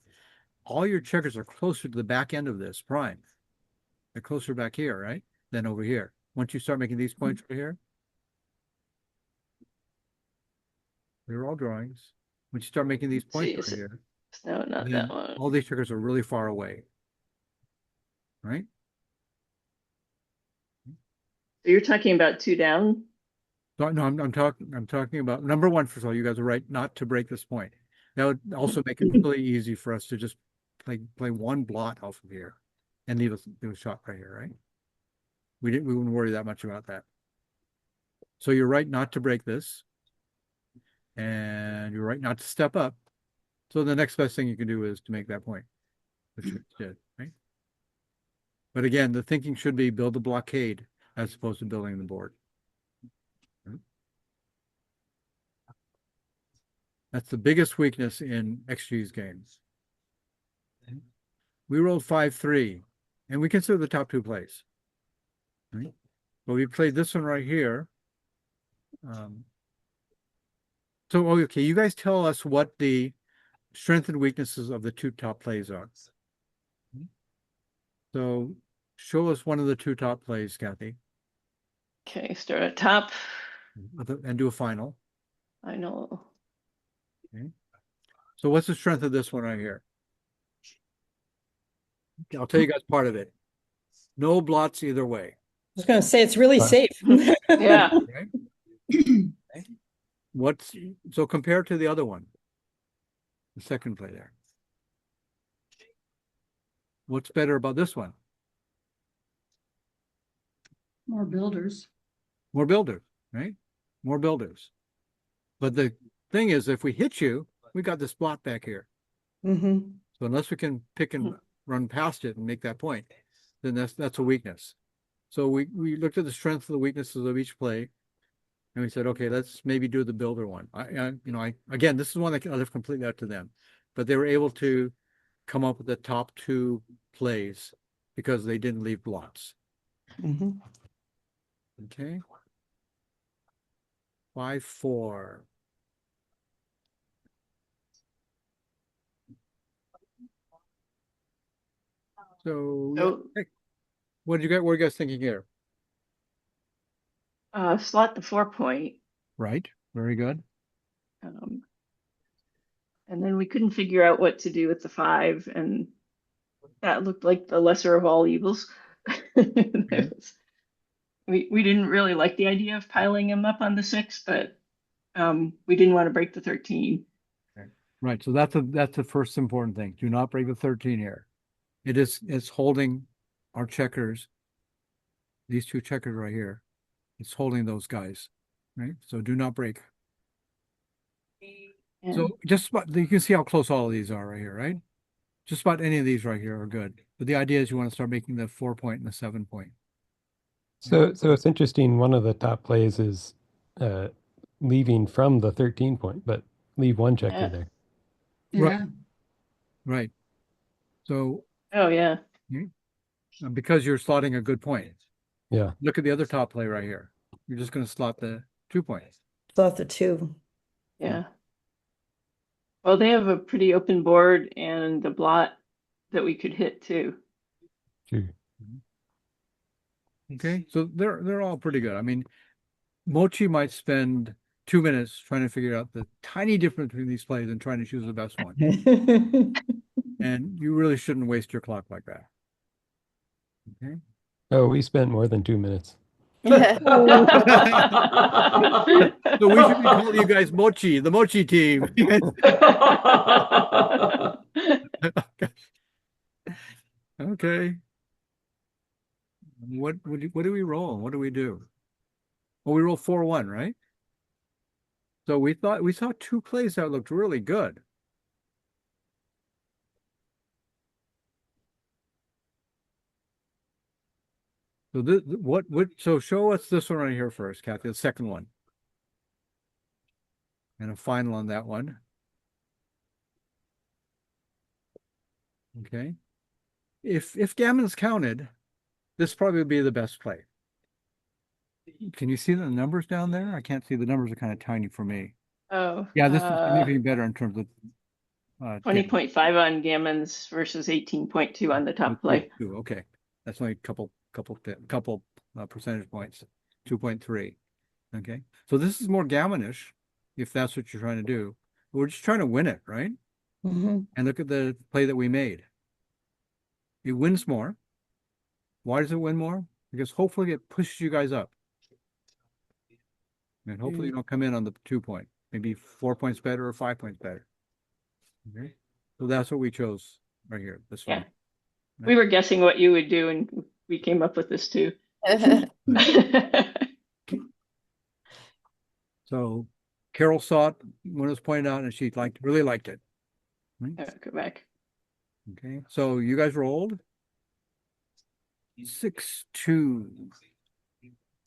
Speaker 1: all your checkers are closer to the back end of this prime. They're closer back here, right? Than over here. Once you start making these points right here, they're all drawings. Once you start making these points right here,
Speaker 8: no, not that one.
Speaker 1: All these checkers are really far away, right?
Speaker 8: So you're talking about 2 down?
Speaker 1: No, I'm talking about number one. First of all, you guys are right not to break this point. That would also make it really easy for us to just play one blot off of here and leave a shot right here, right? We wouldn't worry that much about that. So you're right not to break this. And you're right not to step up. So the next best thing you can do is to make that point, which you did, right? But again, the thinking should be build a blockade as opposed to building the board. That's the biggest weakness in XG's games. We rolled 5-3, and we consider the top 2 plays. Right? But we played this one right here. So, okay, you guys tell us what the strengths and weaknesses of the 2 top plays are. So, show us one of the 2 top plays, Kathy.
Speaker 8: Okay, start at top.
Speaker 1: And do a final.
Speaker 8: I know.
Speaker 1: Okay. So, what's the strength of this one right here? Okay, I'll tell you guys part of it. No blots either way.
Speaker 9: I was going to say it's really safe.
Speaker 8: Yeah.
Speaker 1: Okay. So compared to the other one, the second play there, what's better about this one?
Speaker 4: More builders.
Speaker 1: More builders, right? More builders. But the thing is, if we hit you, we got this blot back here.
Speaker 9: Mm-hmm.
Speaker 1: So unless we can pick and run past it and make that point, then that's a weakness. So we looked at the strengths and the weaknesses of each play, and we said, okay, let's maybe do the builder one. Again, this is one that I left completely up to them, but they were able to come up with the top 2 plays because they didn't leave blots.
Speaker 9: Mm-hmm.
Speaker 1: Okay. 5-4. So, what are you guys thinking here?
Speaker 8: Slot the 4 point.
Speaker 1: Right. Very good.
Speaker 8: And then we couldn't figure out what to do with the 5, and that looked like the lesser of all evils. We didn't really like the idea of piling them up on the 6, but we didn't want to break the 13.
Speaker 1: Right. So that's the first important thing. Do not break the 13 here. It's holding our checkers. These 2 checkers right here. It's holding those guys. Right. So do not break.
Speaker 8: Yeah.
Speaker 1: So just about, you can see how close all of these are right here, right? Just about any of these right here are good. But the idea is you want to start making the 4 point and the 7 point.
Speaker 2: So it's interesting. One of the top plays is leaving from the 13 point, but leave 1 checker
Speaker 8: Yeah.
Speaker 2: there.
Speaker 4: Yeah.
Speaker 1: Right. So
Speaker 8: Oh yeah.
Speaker 1: because you're slotting a good point.
Speaker 2: Yeah.
Speaker 1: Look at the other top play right here. You're just going to slot the 2 points.
Speaker 9: Slot the 2.
Speaker 8: Yeah. Well, they have a pretty open board and the blot that we could hit too.
Speaker 2: True.
Speaker 1: Okay, so they're all pretty good. I mean, Mochi might spend 2 minutes trying to figure out the tiny difference between these plays and trying to choose the best one. And you really shouldn't waste your clock like that. Okay.
Speaker 2: Oh, we spent more than 2 minutes.
Speaker 1: So we should be calling you guys Mochi, the Mochi team. Okay. What do we roll? What do we do? Well, we roll 4-1, right? So we saw 2 plays that looked really good. So so show us this one right here first, Kathy, the second one. And a final on that one. Okay. If gammon's counted, this probably would be the best play. Can you see the numbers down there? I can't see. The numbers are kind of tiny for me.
Speaker 8: Oh.
Speaker 1: Yeah, this is significantly better in terms of
Speaker 8: 20.5 on gammons versus 18.2 on the top play.
Speaker 1: Okay. That's only a couple percentage points. 2.3. Okay. So this is more gammonish, if that's what you're trying to do. We're just trying to win it, right?
Speaker 9: Mm-hmm.
Speaker 1: And look at the play that we made. It wins more. Why does it win more? Because hopefully it pushes you guys up. And hopefully you don't come in on the 2 point. Maybe 4 points better or 5 points better. Okay. So that's what we chose right here. This one.
Speaker 8: We were guessing what you would do, and we came up with this too.
Speaker 1: So Carol saw it when it was pointed out, and she really liked it. Right?
Speaker 8: Go back.
Speaker 1: Okay. So you guys rolled 6-2.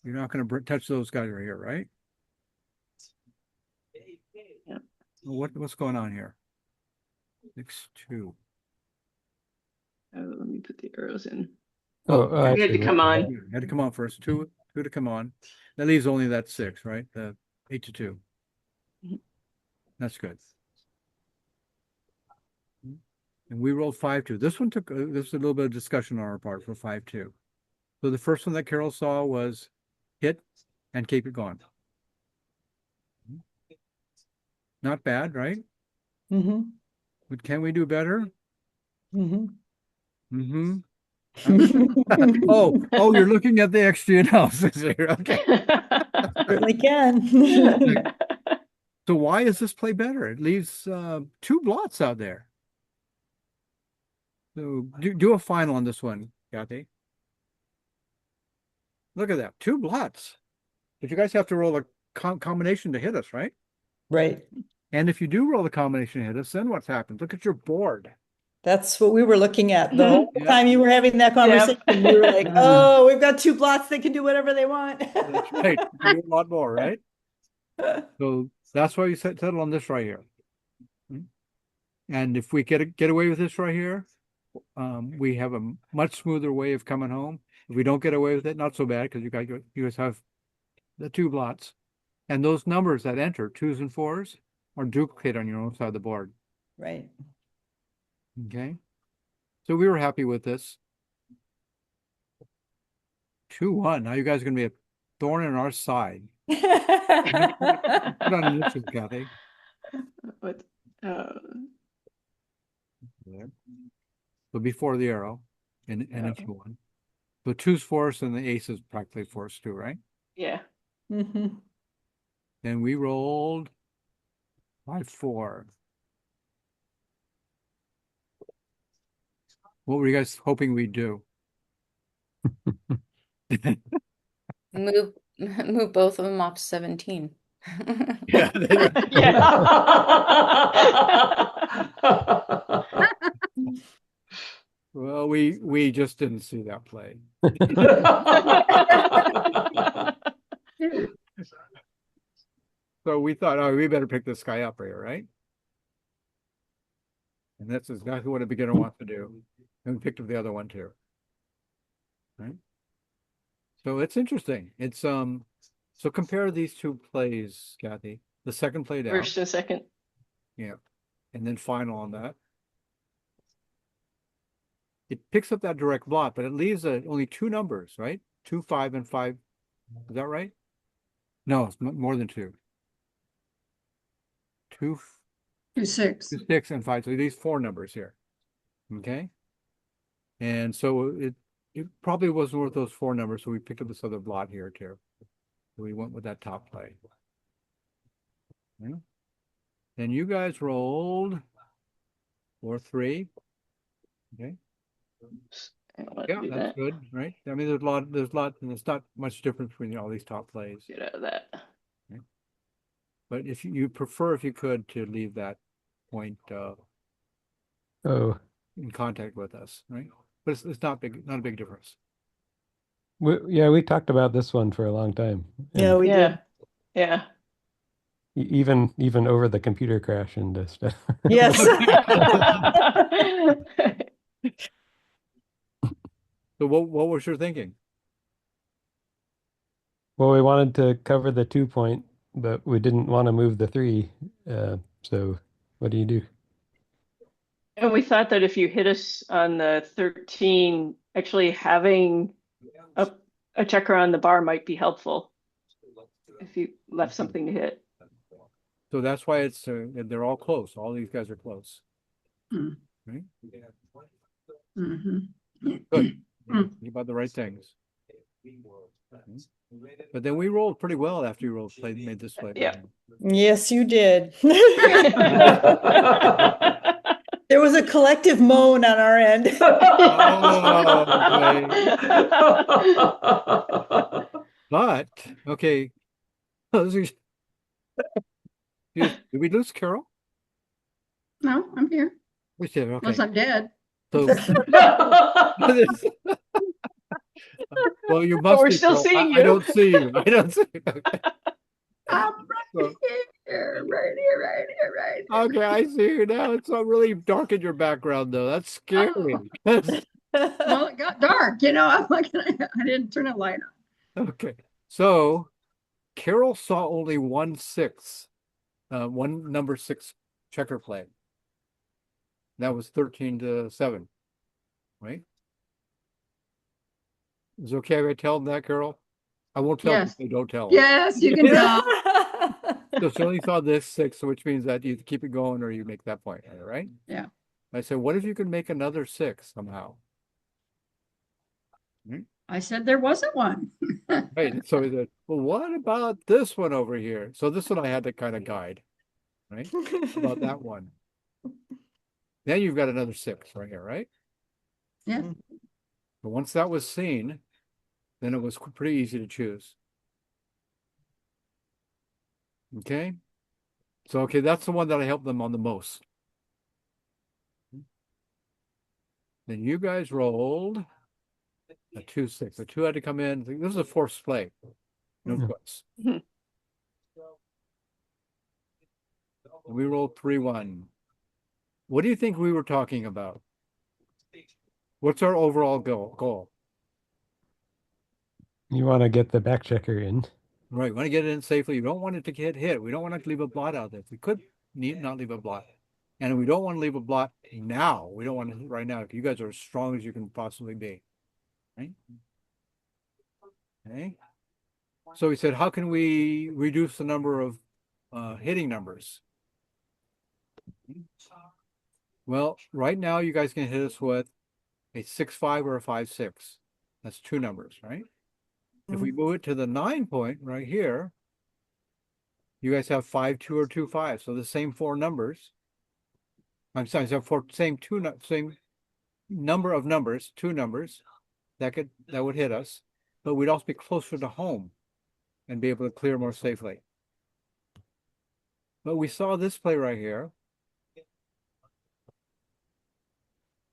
Speaker 1: You're not going to touch those guys right here, right?
Speaker 8: Yeah.
Speaker 1: What's going on here? 6-2.
Speaker 8: Oh, let me put the arrows in.
Speaker 2: Oh,
Speaker 8: you had to come on.
Speaker 1: You had to come on first. Two to come on. That leaves only that 6, right? The 8-2. That's good. And we rolled 5-2. This one took this was a little bit of discussion on our part for 5-2. So the first one that Carol saw was hit and keep it going. Not bad, right?
Speaker 9: Mm-hmm.
Speaker 1: But can we do better?
Speaker 9: Mm-hmm.
Speaker 1: Mm-hmm. Oh, you're looking at the XG analysis here. Okay.
Speaker 9: Certainly can.
Speaker 1: So why is this play better? It leaves 2 blots out there. So do a final on this one, Kathy. Look at that, 2 blots. But you guys have to roll a combination to hit us, right?
Speaker 9: Right.
Speaker 1: And if you do roll the combination to hit us, then what's happened? Look at your board.
Speaker 9: That's what we were looking at the whole
Speaker 1: Yep.
Speaker 9: time you were having that conversation. We were like, oh, we've got 2 blots. They can do whatever they want.
Speaker 1: That's right. You do a lot more, right? So that's why you settle on this right here. And if we get away with this right here, we have a much smoother way of coming home. If we don't get away with it, not so bad, because you guys have the 2 blots. And those numbers that enter, 2s and 4s, are duplicated on your own side of the board.
Speaker 9: Right.
Speaker 1: Okay. So we were happy with this. 2-1. Now you guys are going to be a thorn in our side. Put on initiative, Kathy.
Speaker 8: What?
Speaker 1: There. So before the arrow, and
Speaker 8: Oh.
Speaker 1: issue one. So two's force and the ace is practically force too, right?
Speaker 8: Yeah.
Speaker 9: Mhm.
Speaker 1: And we rolled 5-4. What were you guys hoping we'd do?
Speaker 10: Move move both of them off 17.
Speaker 1: Yeah. Well, we just didn't see that play. So we thought, oh, we better pick this guy up here, right? And that's exactly what a beginner wants to do. And we picked up the other one too. Right? So it's interesting. It's so compare these two plays, Kathy. The second play down.
Speaker 8: First and second.
Speaker 1: Yeah. And then final on that. It picks up that direct blot, but it leaves only two numbers, right? 2, 5, and 5. Is that right? No, it's more than 2. 2,
Speaker 4: 2, 6.
Speaker 1: 2, 6, and 5. So these 4 numbers here. Okay. And so it probably wasn't worth those 4 numbers, so we picked up this other blot here too. So we went with that top play. Yeah. Then you guys rolled 4-3. Okay. Yeah, that's good, right? I mean, there's a lot, and there's not much difference between all these top plays.
Speaker 8: Get out of that.
Speaker 1: Okay. But if you prefer, if you could, to leave that point in contact with us, right? But it's not a big difference.
Speaker 2: We talked about this one for a long time.
Speaker 9: Yeah, we did.
Speaker 8: Yeah.
Speaker 2: Even over the computer crash and stuff.
Speaker 9: Yes.
Speaker 1: So what was your thinking?
Speaker 2: Well, we wanted to cover the 2 point, but we didn't want to move the 3. So what do you do?
Speaker 8: And we thought that if you hit us on the 13, actually having a checker on the bar might be helpful if you left something to hit.
Speaker 1: So that's why it's they're all close. All these guys are close.
Speaker 4: Mm.
Speaker 1: Right?
Speaker 4: Mm-hmm.
Speaker 1: Good. Think about the right things. But then we rolled pretty well after you made this play.
Speaker 8: Yeah.
Speaker 9: Yes, you did. There was a collective moan on our end.
Speaker 1: But okay. Did we lose Carol?
Speaker 4: No, I'm here.
Speaker 1: We did. Okay.
Speaker 4: Unless I'm dead.
Speaker 1: So, well, you must.
Speaker 8: But we're
Speaker 1: be,
Speaker 8: still
Speaker 1: Carol.
Speaker 8: seeing
Speaker 1: I
Speaker 8: you.
Speaker 1: don't see you. I don't see you. Okay.
Speaker 4: I'm right here, right here, right here, right here.
Speaker 1: Okay, I see you now. It's really dark in your background, though. That's scary.
Speaker 4: Well, it got dark, I'm like, I didn't turn a light on.
Speaker 1: Okay, so Carol saw only 1-6, one number 6 checker play. That was 13-7, right? Is it okay if I tell them that, Carol? I won't tell them
Speaker 4: Yes.
Speaker 1: if they don't tell them.
Speaker 4: Yes, you can tell.
Speaker 1: So she only saw this 6, which means that you keep it going or you make that point, right?
Speaker 4: Yeah.
Speaker 1: I said, what if you could make another 6 somehow?
Speaker 4: I said there wasn't one.
Speaker 1: Right. So he said, well, what about this one over here? So this one I had to kind of guide, right? About that one. Then you've got another 6 right here, right?
Speaker 4: Yeah.
Speaker 1: But once that was seen, then it was pretty easy to choose. Okay. So, okay, that's the one that I helped them on the most. Then you guys rolled a 2-6. The 2 had to come in. This is a forced play. No choice.
Speaker 8: Mhm.
Speaker 1: And we rolled 3-1. What do you think we were talking about? What's our overall goal?
Speaker 2: You want to get the back checker in.
Speaker 1: Right, we want to get it in safely. You don't want it to get hit. We don't want to leave a blot out there. We could not leave a blot. And we don't want to leave a blot now. We don't want to right now. You guys are as strong as you can possibly be. Right? Okay. So we said, how can we reduce the number of hitting numbers? Well, right now you guys can hit us with a 6-5 or a 5-6. That's two numbers, right? If we move it to the 9 point right here, you guys have 5-2 or 2-5. So the same four numbers. I'm sorry, so same number of numbers, two numbers that would hit us, but we'd also be closer to home and be able to clear more safely. But we saw this play right here.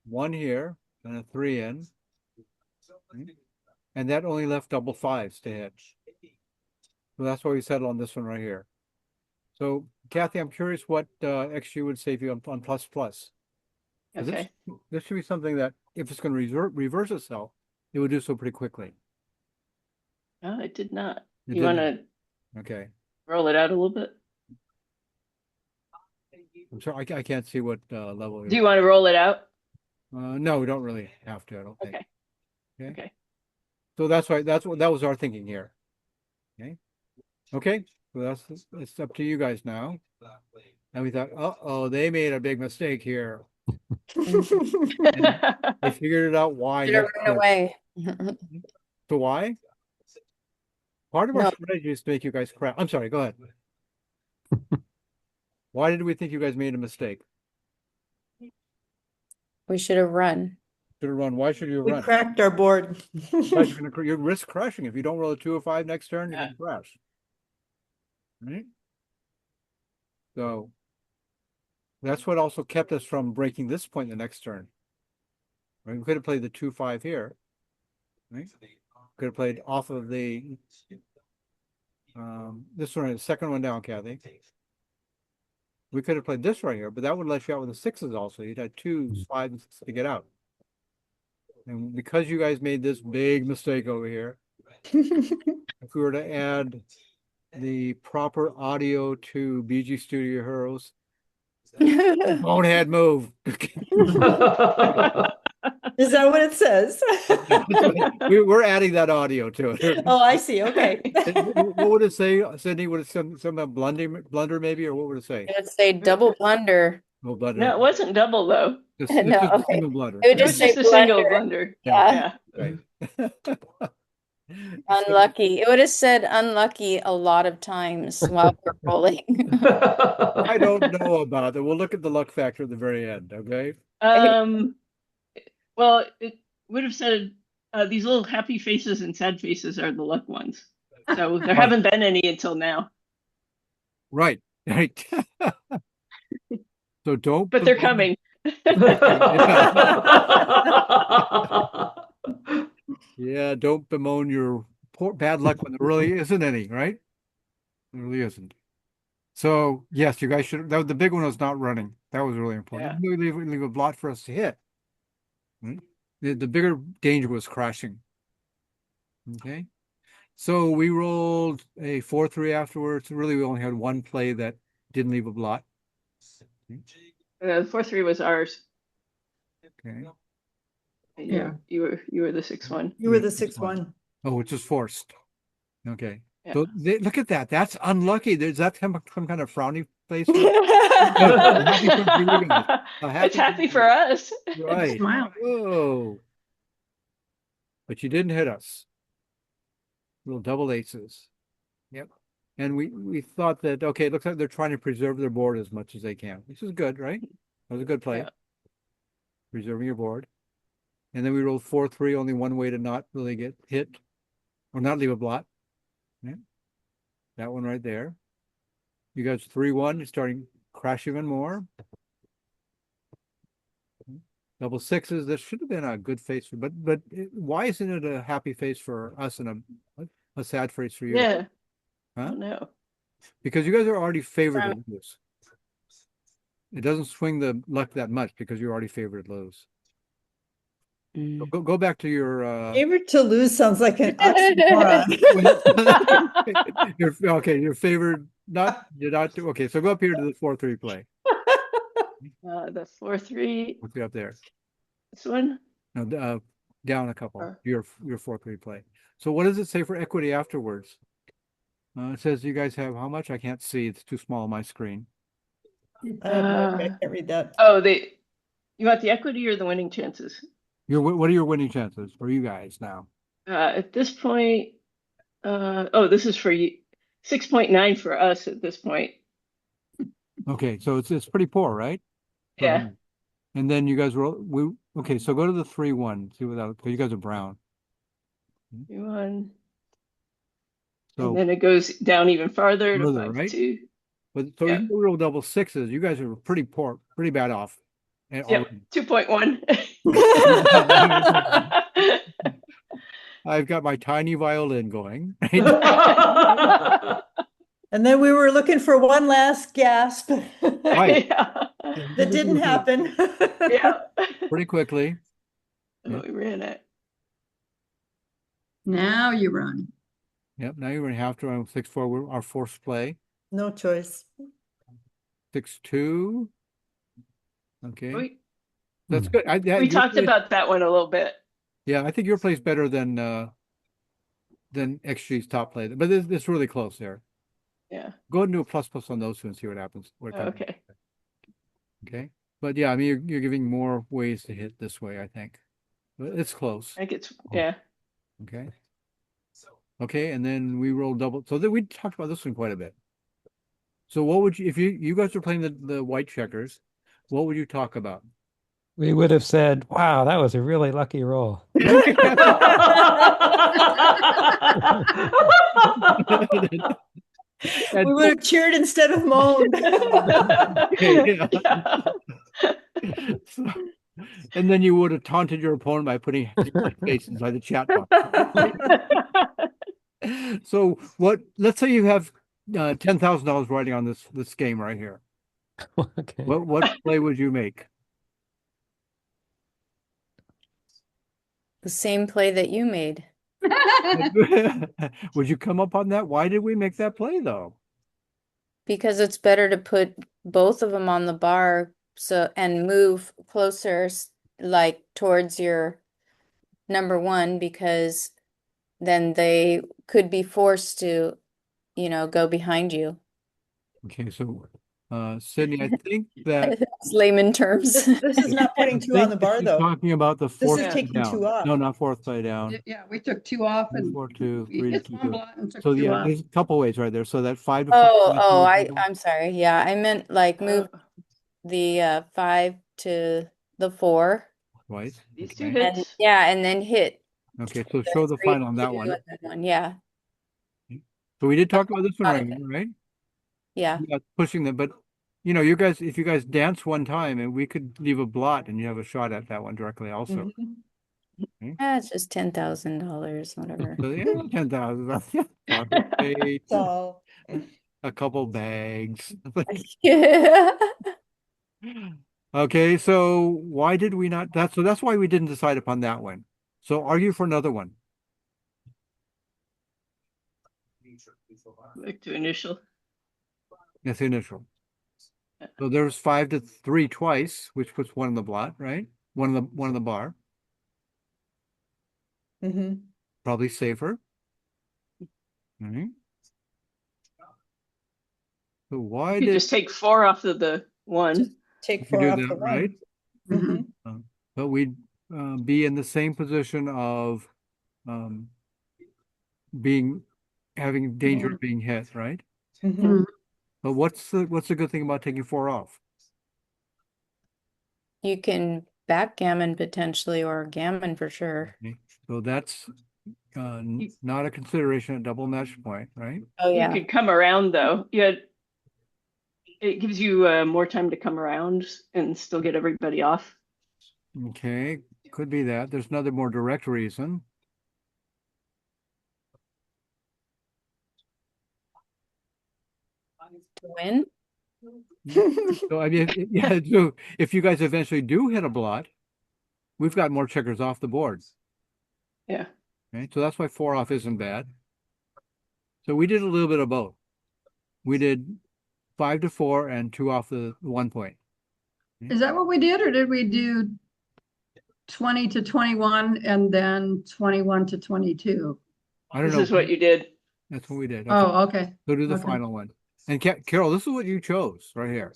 Speaker 1: One here and a 3 in. And that only left double fives to hit. So that's why we settled on this one right here. So Kathy, I'm curious what extra you would save you on plus plus.
Speaker 8: Okay.
Speaker 1: This should be something that if it's going to reverse itself, it would do so pretty quickly.
Speaker 8: Oh, it did not.
Speaker 1: It
Speaker 8: You want to
Speaker 1: Okay.
Speaker 8: roll it out a little bit?
Speaker 1: I'm sorry, I can't see what level.
Speaker 8: Do you want to roll it out?
Speaker 1: No, we don't really have to, I don't think.
Speaker 8: Okay.
Speaker 1: Okay.
Speaker 8: Okay.
Speaker 1: So that's why that was our thinking here. Okay. Okay. So it's up to you guys now. And we thought, oh, they made a big mistake here. They figured it out why.
Speaker 10: Should have run away.
Speaker 1: So why? Part of our
Speaker 10: No.
Speaker 1: strategy is to make you guys crash. I'm sorry, go ahead. Why did we think you guys made a mistake?
Speaker 10: We should have run.
Speaker 1: Should have run. Why should you
Speaker 9: We
Speaker 1: run?
Speaker 9: cracked our board.
Speaker 1: You risk crashing. If you don't roll a 2 or 5 next turn, you're
Speaker 8: Yeah.
Speaker 1: gonna crash. Right? So that's what also kept us from breaking this point in the next turn. Right? We could have played the 2-5 here. Right? Could have played off of the this one, the second one down, Kathy. We could have played this right here, but that would let you out with the sixes also. You'd had 2s, 5s, and 6 to get out. And because you guys made this big mistake over here, if we were to add the proper audio to BG Studio Heroes, bonehead move.
Speaker 9: Is that what it says?
Speaker 1: We're adding that audio to it.
Speaker 9: Oh, I see. Okay.
Speaker 1: What would it say, Sydney? Would it some blunder maybe, or what would it say?
Speaker 10: It would say double blunder.
Speaker 1: No blunder.
Speaker 8: No, it wasn't double though.
Speaker 1: Just,
Speaker 10: No,
Speaker 1: just a
Speaker 10: okay.
Speaker 1: single blunder.
Speaker 10: It would
Speaker 8: It was
Speaker 10: just say
Speaker 8: just a single
Speaker 10: blunder.
Speaker 8: blunder.
Speaker 10: Yeah.
Speaker 8: Yeah.
Speaker 1: Right.
Speaker 10: Unlucky. It would have said unlucky a lot of times while we're rolling.
Speaker 1: I don't know about that. We'll look at the luck factor at the very end. Okay.
Speaker 8: Well, it would have said these little happy faces and sad faces are the luck ones. So there haven't been any until now.
Speaker 1: Right. Right. So don't.
Speaker 8: But they're coming.
Speaker 1: Yeah, don't bemoan your poor bad luck when there really isn't any, right? There really isn't. So yes, you guys should. The big one was not running. That was really important.
Speaker 8: Yeah.
Speaker 1: Leave a blot for us to hit. Right? The bigger danger was crashing. Okay. So we rolled a 4-3 afterwards. Really, we only had one play that didn't leave a blot.
Speaker 8: The 4-3 was ours.
Speaker 1: Okay.
Speaker 8: Yeah. You were the 6-1.
Speaker 9: You were the 6-1.
Speaker 1: Oh, which is forced. Okay.
Speaker 8: Yeah.
Speaker 1: So look at that. That's unlucky. There's that some kind of frowny face.
Speaker 8: It's happy for us.
Speaker 1: Right.
Speaker 4: Smile.
Speaker 1: Whoa. But you didn't hit us. Little double aces. Yep. And we thought that, okay, it looks like they're trying to preserve their board as much as they can, which is good, right? That was a good play.
Speaker 8: Yeah.
Speaker 1: Preserving your board. And then we rolled 4-3, only one way to not really get hit or not leave a blot. Yeah. That one right there. You guys 3-1, you're starting to crash even more. Double sixes, this should have been a good face, but why isn't it a happy face for us and a sad face for you?
Speaker 8: Yeah.
Speaker 1: Huh?
Speaker 8: I don't know.
Speaker 1: Because you guys are already favored to lose. It doesn't swing the luck that much because you're already favored to lose. Go back to your
Speaker 9: Favorite to lose sounds like an oxymoron.
Speaker 1: you're favored you're not okay, so go up here to the 4-3 play.
Speaker 8: The 4-3.
Speaker 1: What's up there?
Speaker 8: This one?
Speaker 1: No, down a couple.
Speaker 8: Or-
Speaker 1: Your 4-3 play. So what does it say for equity afterwards? It says you guys have how much? I can't see. It's too small on my screen.
Speaker 9: I can't read that.
Speaker 8: Oh, you want the equity or the winning chances?
Speaker 1: What are your winning chances for you guys now?
Speaker 8: At this point, oh, this is for you. 6.9 for us at this point.
Speaker 1: Okay, so it's pretty poor, right?
Speaker 8: Yeah.
Speaker 1: And then you guys okay, so go to the 3-1, see what that, because you guys are brown.
Speaker 8: 3-1.
Speaker 1: So
Speaker 8: And then it goes down even farther to
Speaker 1: further, right?
Speaker 8: 5-2.
Speaker 1: But so
Speaker 8: Yeah.
Speaker 1: you roll double sixes, you guys are pretty poor, pretty bad off. And
Speaker 8: Yep, 2.1.
Speaker 1: I've got my tiny violin going.
Speaker 9: And then we were looking for one last gasp.
Speaker 1: Right.
Speaker 8: Yeah.
Speaker 9: That didn't happen.
Speaker 8: Yeah.
Speaker 1: Pretty quickly.
Speaker 8: Oh, we ran it.
Speaker 4: Now you run.
Speaker 1: Yep, now you're going to have to run 6-4, our forced play.
Speaker 9: No choice.
Speaker 1: 6-2. Okay.
Speaker 8: We
Speaker 1: That's good.
Speaker 8: talked about that one a little bit.
Speaker 1: Yeah, I think your play's better than XG's top play, but it's really close there.
Speaker 8: Yeah.
Speaker 1: Go ahead and do a plus on those two and see what happens.
Speaker 8: Okay.
Speaker 1: Okay. But yeah, I mean, you're giving more ways to hit this way, I think. But it's close.
Speaker 8: I think it's, yeah.
Speaker 1: Okay. Okay, and then we roll double. So we talked about this one quite a bit. So what would you, if you guys were playing the white checkers, what would you talk about?
Speaker 2: We would have said, wow, that was a really lucky roll.
Speaker 9: We would have cheered instead of moaned.
Speaker 1: Yeah. And then you would have taunted your opponent by putting face inside the chat box. So let's say you have $10,000 riding on this game right here.
Speaker 2: Okay.
Speaker 1: What play would you make?
Speaker 10: The same play that you made.
Speaker 1: Would you come up on that? Why did we make that play though?
Speaker 10: Because it's better to put both of them on the bar and move closer like towards your number one, because then they could be forced to, go behind you.
Speaker 1: Okay, so Sydney, I think that
Speaker 10: It's layman terms.
Speaker 9: This is not putting two on the bar, though.
Speaker 1: Talking about the fourth
Speaker 9: is taking
Speaker 1: down.
Speaker 9: two off.
Speaker 1: No, not fourth play down.
Speaker 4: Yeah, we took 2 off and
Speaker 1: 4-2,
Speaker 4: we
Speaker 1: 3
Speaker 4: hit
Speaker 1: 2.
Speaker 4: one blot and took
Speaker 1: So
Speaker 4: 2
Speaker 1: yeah,
Speaker 4: off.
Speaker 1: there's a couple ways right there. So that 5 to 4.
Speaker 10: Oh, I'm sorry. Yeah, I meant like move the 5 to the 4.
Speaker 1: Right.
Speaker 8: These two
Speaker 1: Okay.
Speaker 8: hits.
Speaker 10: And then hit
Speaker 1: Okay, so show the
Speaker 10: 3
Speaker 1: final on that
Speaker 10: to
Speaker 1: one.
Speaker 10: Yeah.
Speaker 1: So we did talk about this one, right?
Speaker 10: Yeah.
Speaker 1: Yeah, pushing them, but you guys, if you guys dance one time, and we could leave a blot, and you have a shot at that one directly, also.
Speaker 10: It's just $10,000, whatever.
Speaker 1: So yeah, 10,000.
Speaker 9: So
Speaker 1: A couple bags.
Speaker 10: Yeah.
Speaker 1: Okay, so why did we not? That's why we didn't decide upon that one. So argue for another one.
Speaker 8: Back to initial.
Speaker 1: That's the initial. So there's 5 to 3 twice, which puts one in the blot, right? One in the bar. Probably safer. All right. So why
Speaker 8: You
Speaker 1: did
Speaker 8: just take 4 off of the 1.
Speaker 9: take
Speaker 1: we
Speaker 9: 4
Speaker 1: do
Speaker 9: off
Speaker 1: that,
Speaker 9: the
Speaker 1: right?
Speaker 9: one.
Speaker 1: But we'd be in the same position of having danger of being hit, right? But what's the good thing about taking 4 off?
Speaker 10: You can backgammon potentially, or gammon for sure.
Speaker 1: Okay. So that's not a consideration at double match point, right?
Speaker 10: Oh
Speaker 8: You
Speaker 10: yeah.
Speaker 8: could come around though. It gives you more time to come around and still get everybody off.
Speaker 1: Okay, could be that. There's another more direct reason.
Speaker 10: Win.
Speaker 1: So I mean, yeah. So if you guys eventually do hit a blot, we've got more checkers off the board.
Speaker 8: Yeah.
Speaker 1: Okay, so that's why 4 off isn't bad. So we did a little bit of both. We did 5 to 4 and 2 off the 1 point.
Speaker 4: Is that what we did, or did we do 20 to 21 and then 21 to 22?
Speaker 1: I don't
Speaker 8: This
Speaker 1: know.
Speaker 8: is what you did.
Speaker 1: That's what we did. Okay.
Speaker 4: Oh, okay.
Speaker 1: So do the
Speaker 4: Okay.
Speaker 1: final one. And Carol, this is what you chose right here.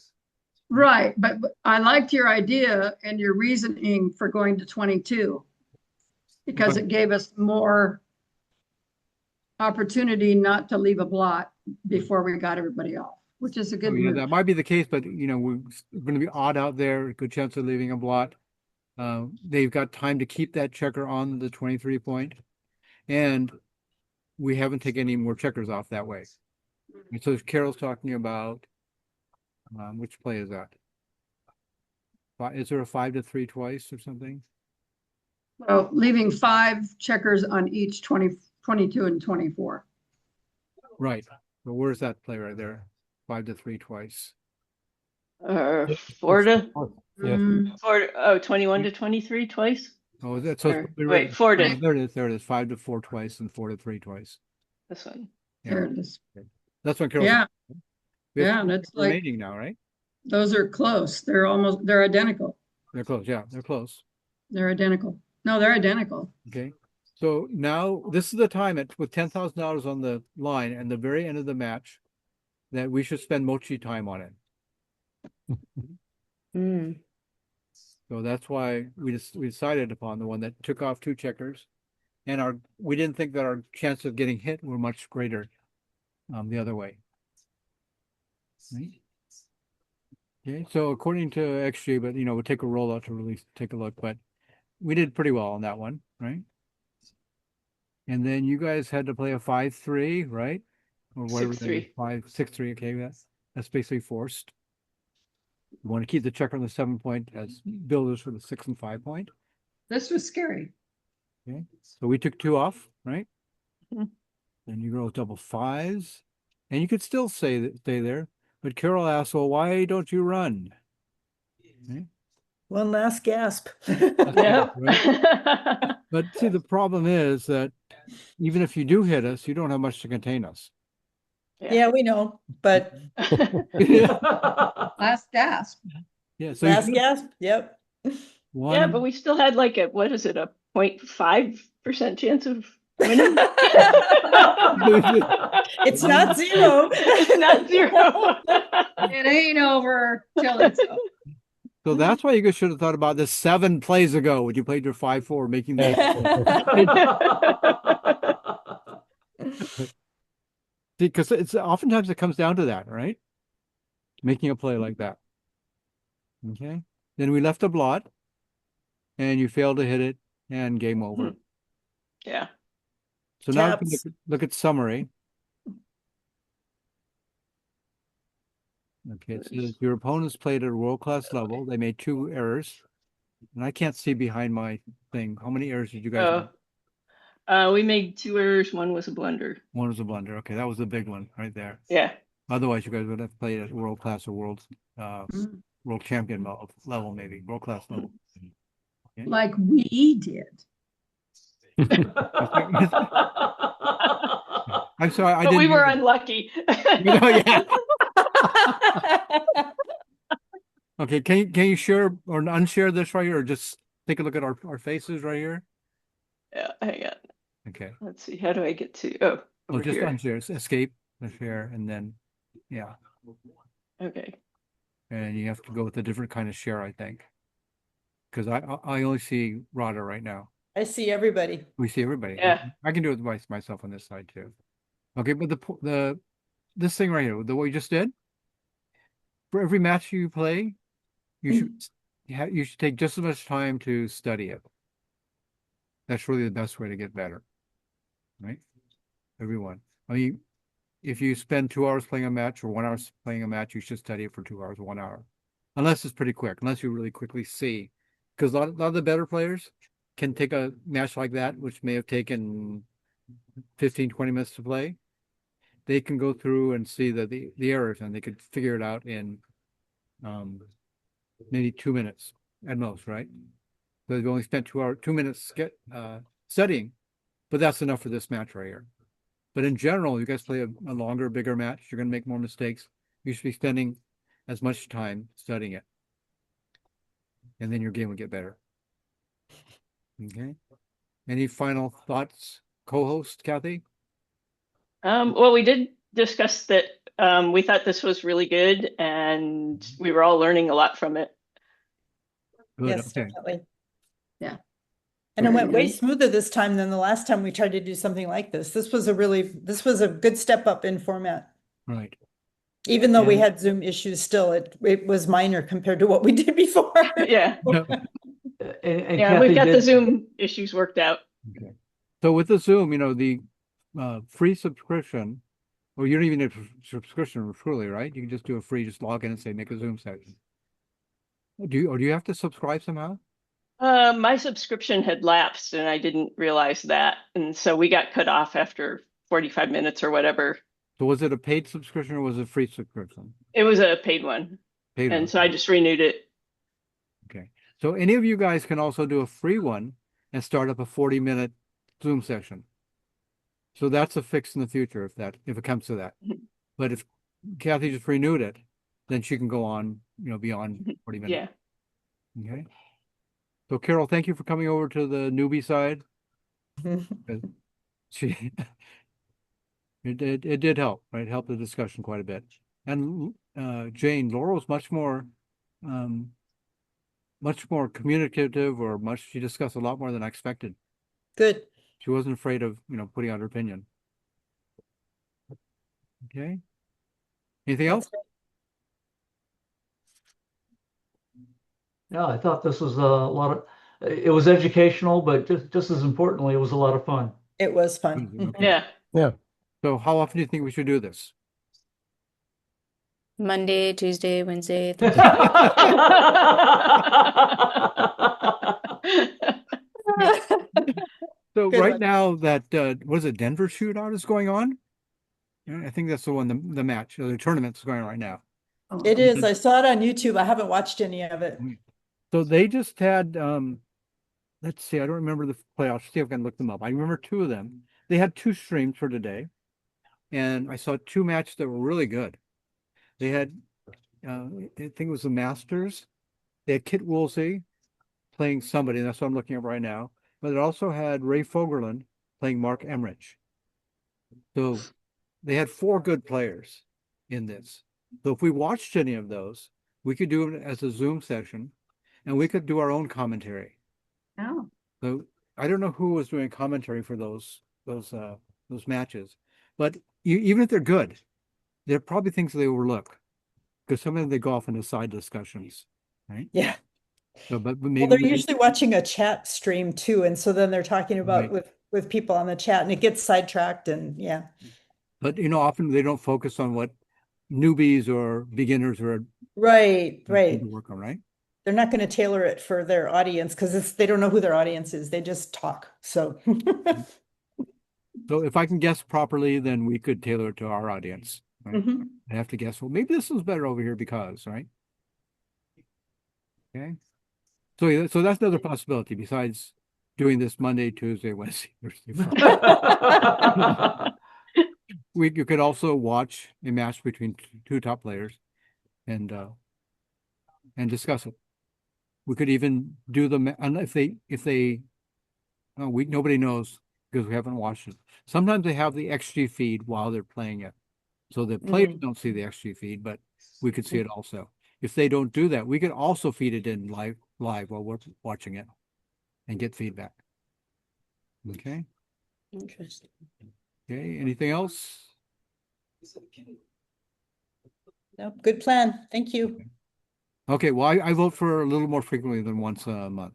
Speaker 4: Right, but I liked your idea and your reasoning for going to 22 because it gave us more opportunity not to leave a blot before we got everybody off, which is a good
Speaker 1: Yeah,
Speaker 4: move.
Speaker 1: that might be the case, but we're going to be odd out there. Good chance of leaving a blot. They've got time to keep that checker on the 23 point, and we haven't taken any more checkers off that way. And so Carol's talking about which play is that? Is there a 5-3 twice or something?
Speaker 4: So leaving 5 checkers on each 20, 22 and 24.
Speaker 1: Right. But where's that play right there? 5-3 twice.
Speaker 8: 4 to
Speaker 2: Yeah.
Speaker 8: 21 to 23 twice.
Speaker 1: Oh, is that so?
Speaker 8: Or, wait, 4 to
Speaker 1: there it is. There it is. 5-4 twice and 4-3 twice.
Speaker 8: this one.
Speaker 4: There it is.
Speaker 1: That's what Carol.
Speaker 4: Yeah.
Speaker 1: We have
Speaker 4: Yeah,
Speaker 1: two
Speaker 4: that's like,
Speaker 1: remaining now, right?
Speaker 4: those are close. They're identical.
Speaker 1: They're close. Yeah, they're close.
Speaker 4: They're identical. No, they're identical.
Speaker 1: Okay. So now this is the time with $10,000 on the line and the very end of the match that we should spend mochi time on it.
Speaker 10: Mm.
Speaker 1: So that's why we decided upon the one that took off 2 checkers, and we didn't think that our chance of getting hit were much greater the other way. Right? Okay, so according to XG, but we'll take a rollout to really take a look, but we did pretty well on that one, right? And then you guys had to play a 5-3, right? Or whatever.
Speaker 8: 6-3.
Speaker 1: 5-6-3. Okay, that's basically forced. You want to keep the checker on the 7 point as builders for the 6 and 5 point.
Speaker 4: This was scary.
Speaker 1: Okay, so we took 2 off, right?
Speaker 8: Mhm.
Speaker 1: Then you roll double 5s, and you could still stay there. But Carol asked, "Well, why don't you run?" Okay.
Speaker 9: One last gasp.
Speaker 8: Yeah.
Speaker 1: But see, the problem is that even if you do hit us, you don't have much to contain us.
Speaker 9: Yeah, we know, but
Speaker 4: Last gasp.
Speaker 1: Yeah. So
Speaker 9: last gasp, yep.
Speaker 8: Yeah, but we still had like a 0.5% chance of winning?
Speaker 9: It's not 0.
Speaker 8: It's not 0.
Speaker 4: It ain't over till it's over.
Speaker 1: So that's why you guys should have thought about this 7 plays ago when you played your 5-4, making that. Because it's oftentimes it comes down to that, right? Making a play like that. Okay. Then we left a blot, and you failed to hit it, and game over.
Speaker 8: Yeah.
Speaker 1: So now
Speaker 9: Taps.
Speaker 1: look at summary. Okay, it says your opponents played at a world-class level. They made 2 errors. And I can't see behind my thing. How many errors did you guys make?
Speaker 8: We made 2 errors. One was a blunder.
Speaker 1: One was a blunder. Okay, that was the big one right there.
Speaker 8: Yeah.
Speaker 1: Otherwise, you guys would have played at world-class or world champion level, maybe. World-class level. Okay.
Speaker 4: Like we did.
Speaker 1: I'm sorry, I
Speaker 8: But
Speaker 1: didn't.
Speaker 8: we were
Speaker 1: hear
Speaker 8: unlucky.
Speaker 1: that. Okay, can you share or unshare this right here, or just take a look at our faces right here?
Speaker 8: Yeah, hang on.
Speaker 1: Okay.
Speaker 8: Let's see. How do I get to? Over
Speaker 1: Just
Speaker 8: here.
Speaker 1: unshare, escape the share, and then yeah.
Speaker 8: Okay.
Speaker 1: And you have to go with a different kind of share, I think, because I only see Rada right now.
Speaker 9: I see everybody.
Speaker 1: We see everybody.
Speaker 8: Yeah.
Speaker 1: I can do it myself on this side too. Okay, but this thing right here, the what you just did, for every match you play, you should take just as much time to study it. That's really the best way to get better, right? Everyone. I mean, if you spend 2 hours playing a match or 1 hour playing a match, you should study it for 2 hours or 1 hour, unless it's pretty quick. Unless you really quickly see, because a lot of the better players can take a match like that, which may have taken 15-20 minutes to play. They can go through and see the errors, and they could figure it out in maybe 2 minutes at most, right? So they've only spent 2 minutes studying, but that's enough for this match right here. But in general, you guys play a longer, bigger match, you're going to make more mistakes. You should be spending as much time studying it, and then your game will get better. Okay. Any final thoughts, co-host Kathy?
Speaker 8: Well, we did discuss that We thought this was really good, and we were all learning a lot from it.
Speaker 1: Good.
Speaker 9: Yes,
Speaker 1: Okay.
Speaker 9: definitely.
Speaker 4: Yeah.
Speaker 9: And it
Speaker 4: Very
Speaker 9: went way
Speaker 4: good.
Speaker 9: smoother this time than the last time we tried to do something like this. This was a good step up in format.
Speaker 1: Right.
Speaker 9: Even though we
Speaker 7: And-
Speaker 9: had Zoom issues still, it was minor compared to what we did before.
Speaker 8: Yeah.
Speaker 7: And
Speaker 8: Yeah, we've
Speaker 7: Kathy
Speaker 8: got the
Speaker 7: did,
Speaker 8: Zoom issues worked out.
Speaker 1: Okay. So with the Zoom, the free subscription, or you don't even need a subscription truly, right? You can just do a free, just log in and say make a Zoom session. Do you have to subscribe somehow?
Speaker 8: My subscription had lapsed and I didn't realize that. And so we got cut off after 45 minutes or whatever.
Speaker 1: So was it a paid subscription or was it a free subscription?
Speaker 8: It was a paid one.
Speaker 1: Paid
Speaker 8: And
Speaker 1: one.
Speaker 8: so I just renewed it.
Speaker 1: Okay. So any of you guys can also do a free one and start up a 40-minute Zoom session. So that's a fix in the future if it comes to that. But if Kathy just renewed it, then she can go on, beyond 40 minutes.
Speaker 8: Yeah.
Speaker 1: Okay. So Carol, thank you for coming over to the newbie side. She it did help, right? Helped the discussion quite a bit. And Jane, Laura was much more communicative, she discussed a lot more than I expected.
Speaker 9: Good.
Speaker 1: She wasn't afraid of, putting out her opinion. Okay. Anything else?
Speaker 7: yeah, I thought this was it was educational, but just as importantly, it was a lot of fun.
Speaker 9: It was fun.
Speaker 1: Okay.
Speaker 8: Yeah.
Speaker 2: Yeah.
Speaker 1: So how often do you think we should do this?
Speaker 10: Monday, Tuesday, Wednesday, Thursday.
Speaker 1: So
Speaker 9: Good
Speaker 1: right
Speaker 9: one.
Speaker 1: now that what is it, Denver shootout is going on? Yeah, I think that's the one, the match, the tournament's going on right now.
Speaker 9: It is. I saw it on YouTube. I haven't watched any of it.
Speaker 1: So they just had let's see, I don't remember the playoffs. See if I can look them up. I remember two of them. They had two streams for today, and I saw two matches that were really good. They had I think it was the Masters. They had Kit Woolsey playing somebody, and that's what I'm looking at right now. But it also had Ray Fogerland playing Mark Emmerich. So they had four good players in this. So if we watched any of those, we could do it as a Zoom session, and we could do our own commentary.
Speaker 4: Oh,
Speaker 1: So I don't know who was doing commentary for those matches, but even if they're good, there are probably things they overlook because some of them they go off into side discussions, right?
Speaker 9: Yeah.
Speaker 1: So, but
Speaker 9: Well,
Speaker 1: maybe
Speaker 9: they're usually watching a chat stream too, and so then they're talking about
Speaker 1: Right.
Speaker 9: with people on the chat, and it gets sidetracked, and yeah.
Speaker 1: But often they don't focus on what newbies or beginners are
Speaker 9: Right.
Speaker 1: to work on, right?
Speaker 9: They're not going to tailor it for their audience because they don't know who their audience is. They just talk. So
Speaker 1: So if I can guess properly, then we could tailor it to our audience. Right?
Speaker 9: Mhm.
Speaker 1: I have to guess, well, maybe this was better over here because, right? Okay. So so that's another possibility besides doing this Monday, Tuesday, Wednesday, Thursday, Friday. You could also watch a match between two top players and discuss it. We could even do and if they nobody knows because we haven't watched it. Sometimes they have the XG feed while they're playing it. So the players don't see the XG feed, but we could see it also. If they don't do that, we could also feed it in live while we're watching it and get feedback. Okay.
Speaker 9: Interesting.
Speaker 1: Okay. Anything else?
Speaker 9: No, good plan. Thank you.
Speaker 1: Okay. Well, I vote for a little more frequently than once a month.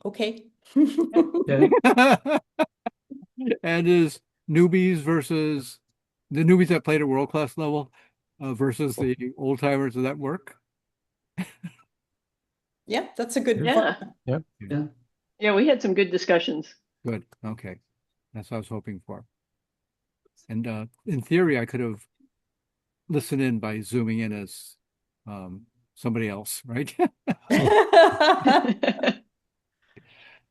Speaker 9: Okay.
Speaker 1: And is newbies versus the newbies that played at world-class level versus the old timers. Does that work?
Speaker 9: Yeah, that's a good
Speaker 8: Yeah.
Speaker 9: format.
Speaker 8: Yeah, we had some good discussions.
Speaker 1: Good. Okay. That's what I was hoping for. And in theory, I could have listened in by zooming in as somebody else, right?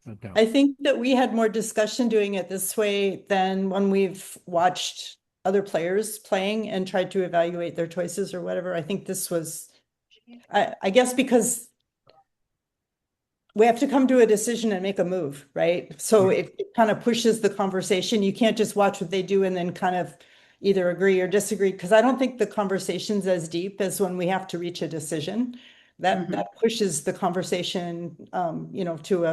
Speaker 1: But no.
Speaker 9: I think that we had more discussion doing it this way than when we've watched other players playing and tried to evaluate their choices or whatever. I think this was, I guess because we have to come to a decision and make a move, right? So it kind of pushes the conversation. You can't just watch what they do and then kind of either agree or disagree, because I don't think the conversation's as deep as when we have to reach a decision. That pushes the conversation, you know, to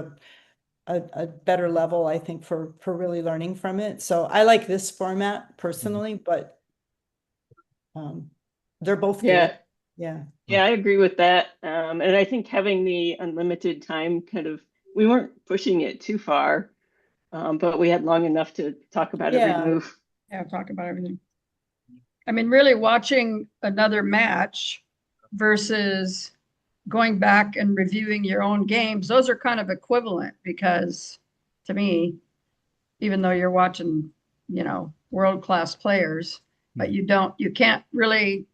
Speaker 9: a better level, I think, for really learning from it. So I like this format personally, but they're both good.
Speaker 8: Yeah.
Speaker 9: Yeah.
Speaker 8: Yeah, I agree with that. And I think having the unlimited time kind of, we weren't pushing it too far, but we had long enough to talk about every
Speaker 9: Yeah.
Speaker 8: move.
Speaker 4: Yeah, talk about everything. I mean, really watching another match versus going back and reviewing your own games, those are kind of equivalent because to me, even though you're watching, you know, world-class players, but you can't really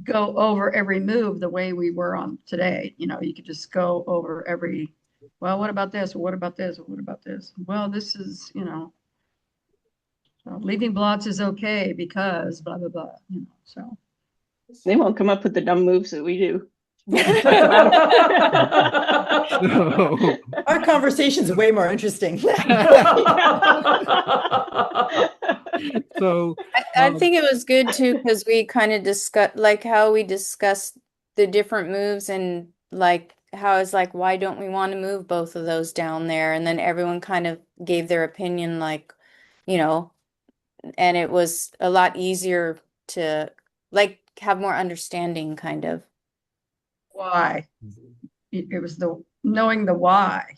Speaker 4: go over every move the way we were on today. You know, you could just go over every, well, what about this? What about this? What about this? Well, this is, you know, leaving blots is okay because blah, blah, blah, you know, so.
Speaker 8: They won't come up with the dumb moves that we do.
Speaker 9: Our conversation's way more interesting.
Speaker 1: So
Speaker 10: I think it was good too because we kind of discussed like how we discussed the different moves and like how it's like why don't we want to move both of those down there, and then everyone kind of gave their opinion, like, you know, and it was a lot easier to like have more understanding kind of.
Speaker 4: Why? It was the knowing the why.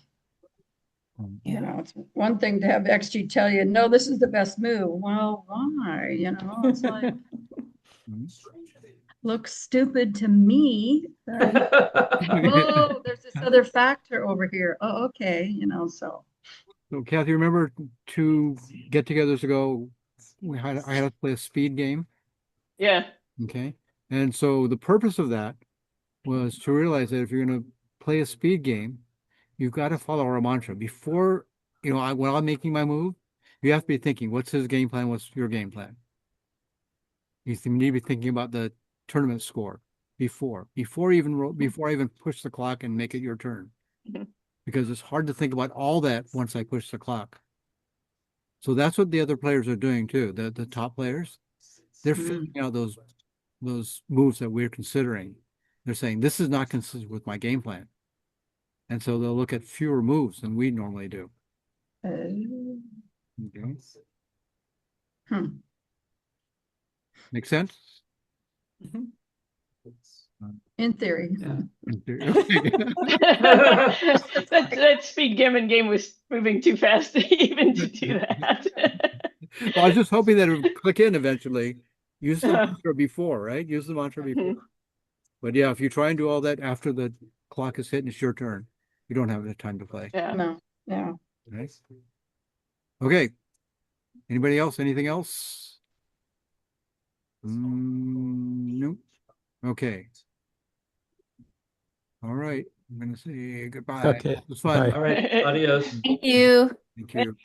Speaker 4: You know, it's one thing to have XG tell you, no, this is the best move. Well, why? You know, it's like, looks stupid to me. Oh, there's this other factor over here. Oh, okay. You know, so.
Speaker 1: So Kathy, remember 2 get-togethers ago, I had us play a speed game.
Speaker 8: Yeah.
Speaker 1: Okay. And so the purpose of that was to realize that if you're going to play a speed game, you've got to follow our mantra. Before, you know, when I'm making my move, you have to be thinking, what's his game plan? What's your game plan? You need to be thinking about the tournament score before I even push the clock and make it your turn. Because it's hard to think about all that once I push the clock. So that's what the other players are doing too. The top players, they're figuring out those moves that we're considering. They're saying this is not consistent with my game plan, and so they'll look at fewer moves than we normally do. Okay. Make sense?
Speaker 4: In theory.
Speaker 8: That speed game was moving too fast even to do that.
Speaker 1: Well, I was just hoping that it would click in eventually. Use the mantra before, right? Use the mantra before. But yeah, if you try and do all that after the clock is hit and it's your turn, you don't have enough time to play.
Speaker 8: Yeah.
Speaker 4: No. Yeah.
Speaker 1: Nice. Okay. Anybody else? Anything else? Nope. Okay. All right. I'm going to say goodbye.
Speaker 2: Okay.
Speaker 1: It was fun.
Speaker 2: Bye.
Speaker 7: All right, adios.
Speaker 10: Thank you.
Speaker 1: Thank you.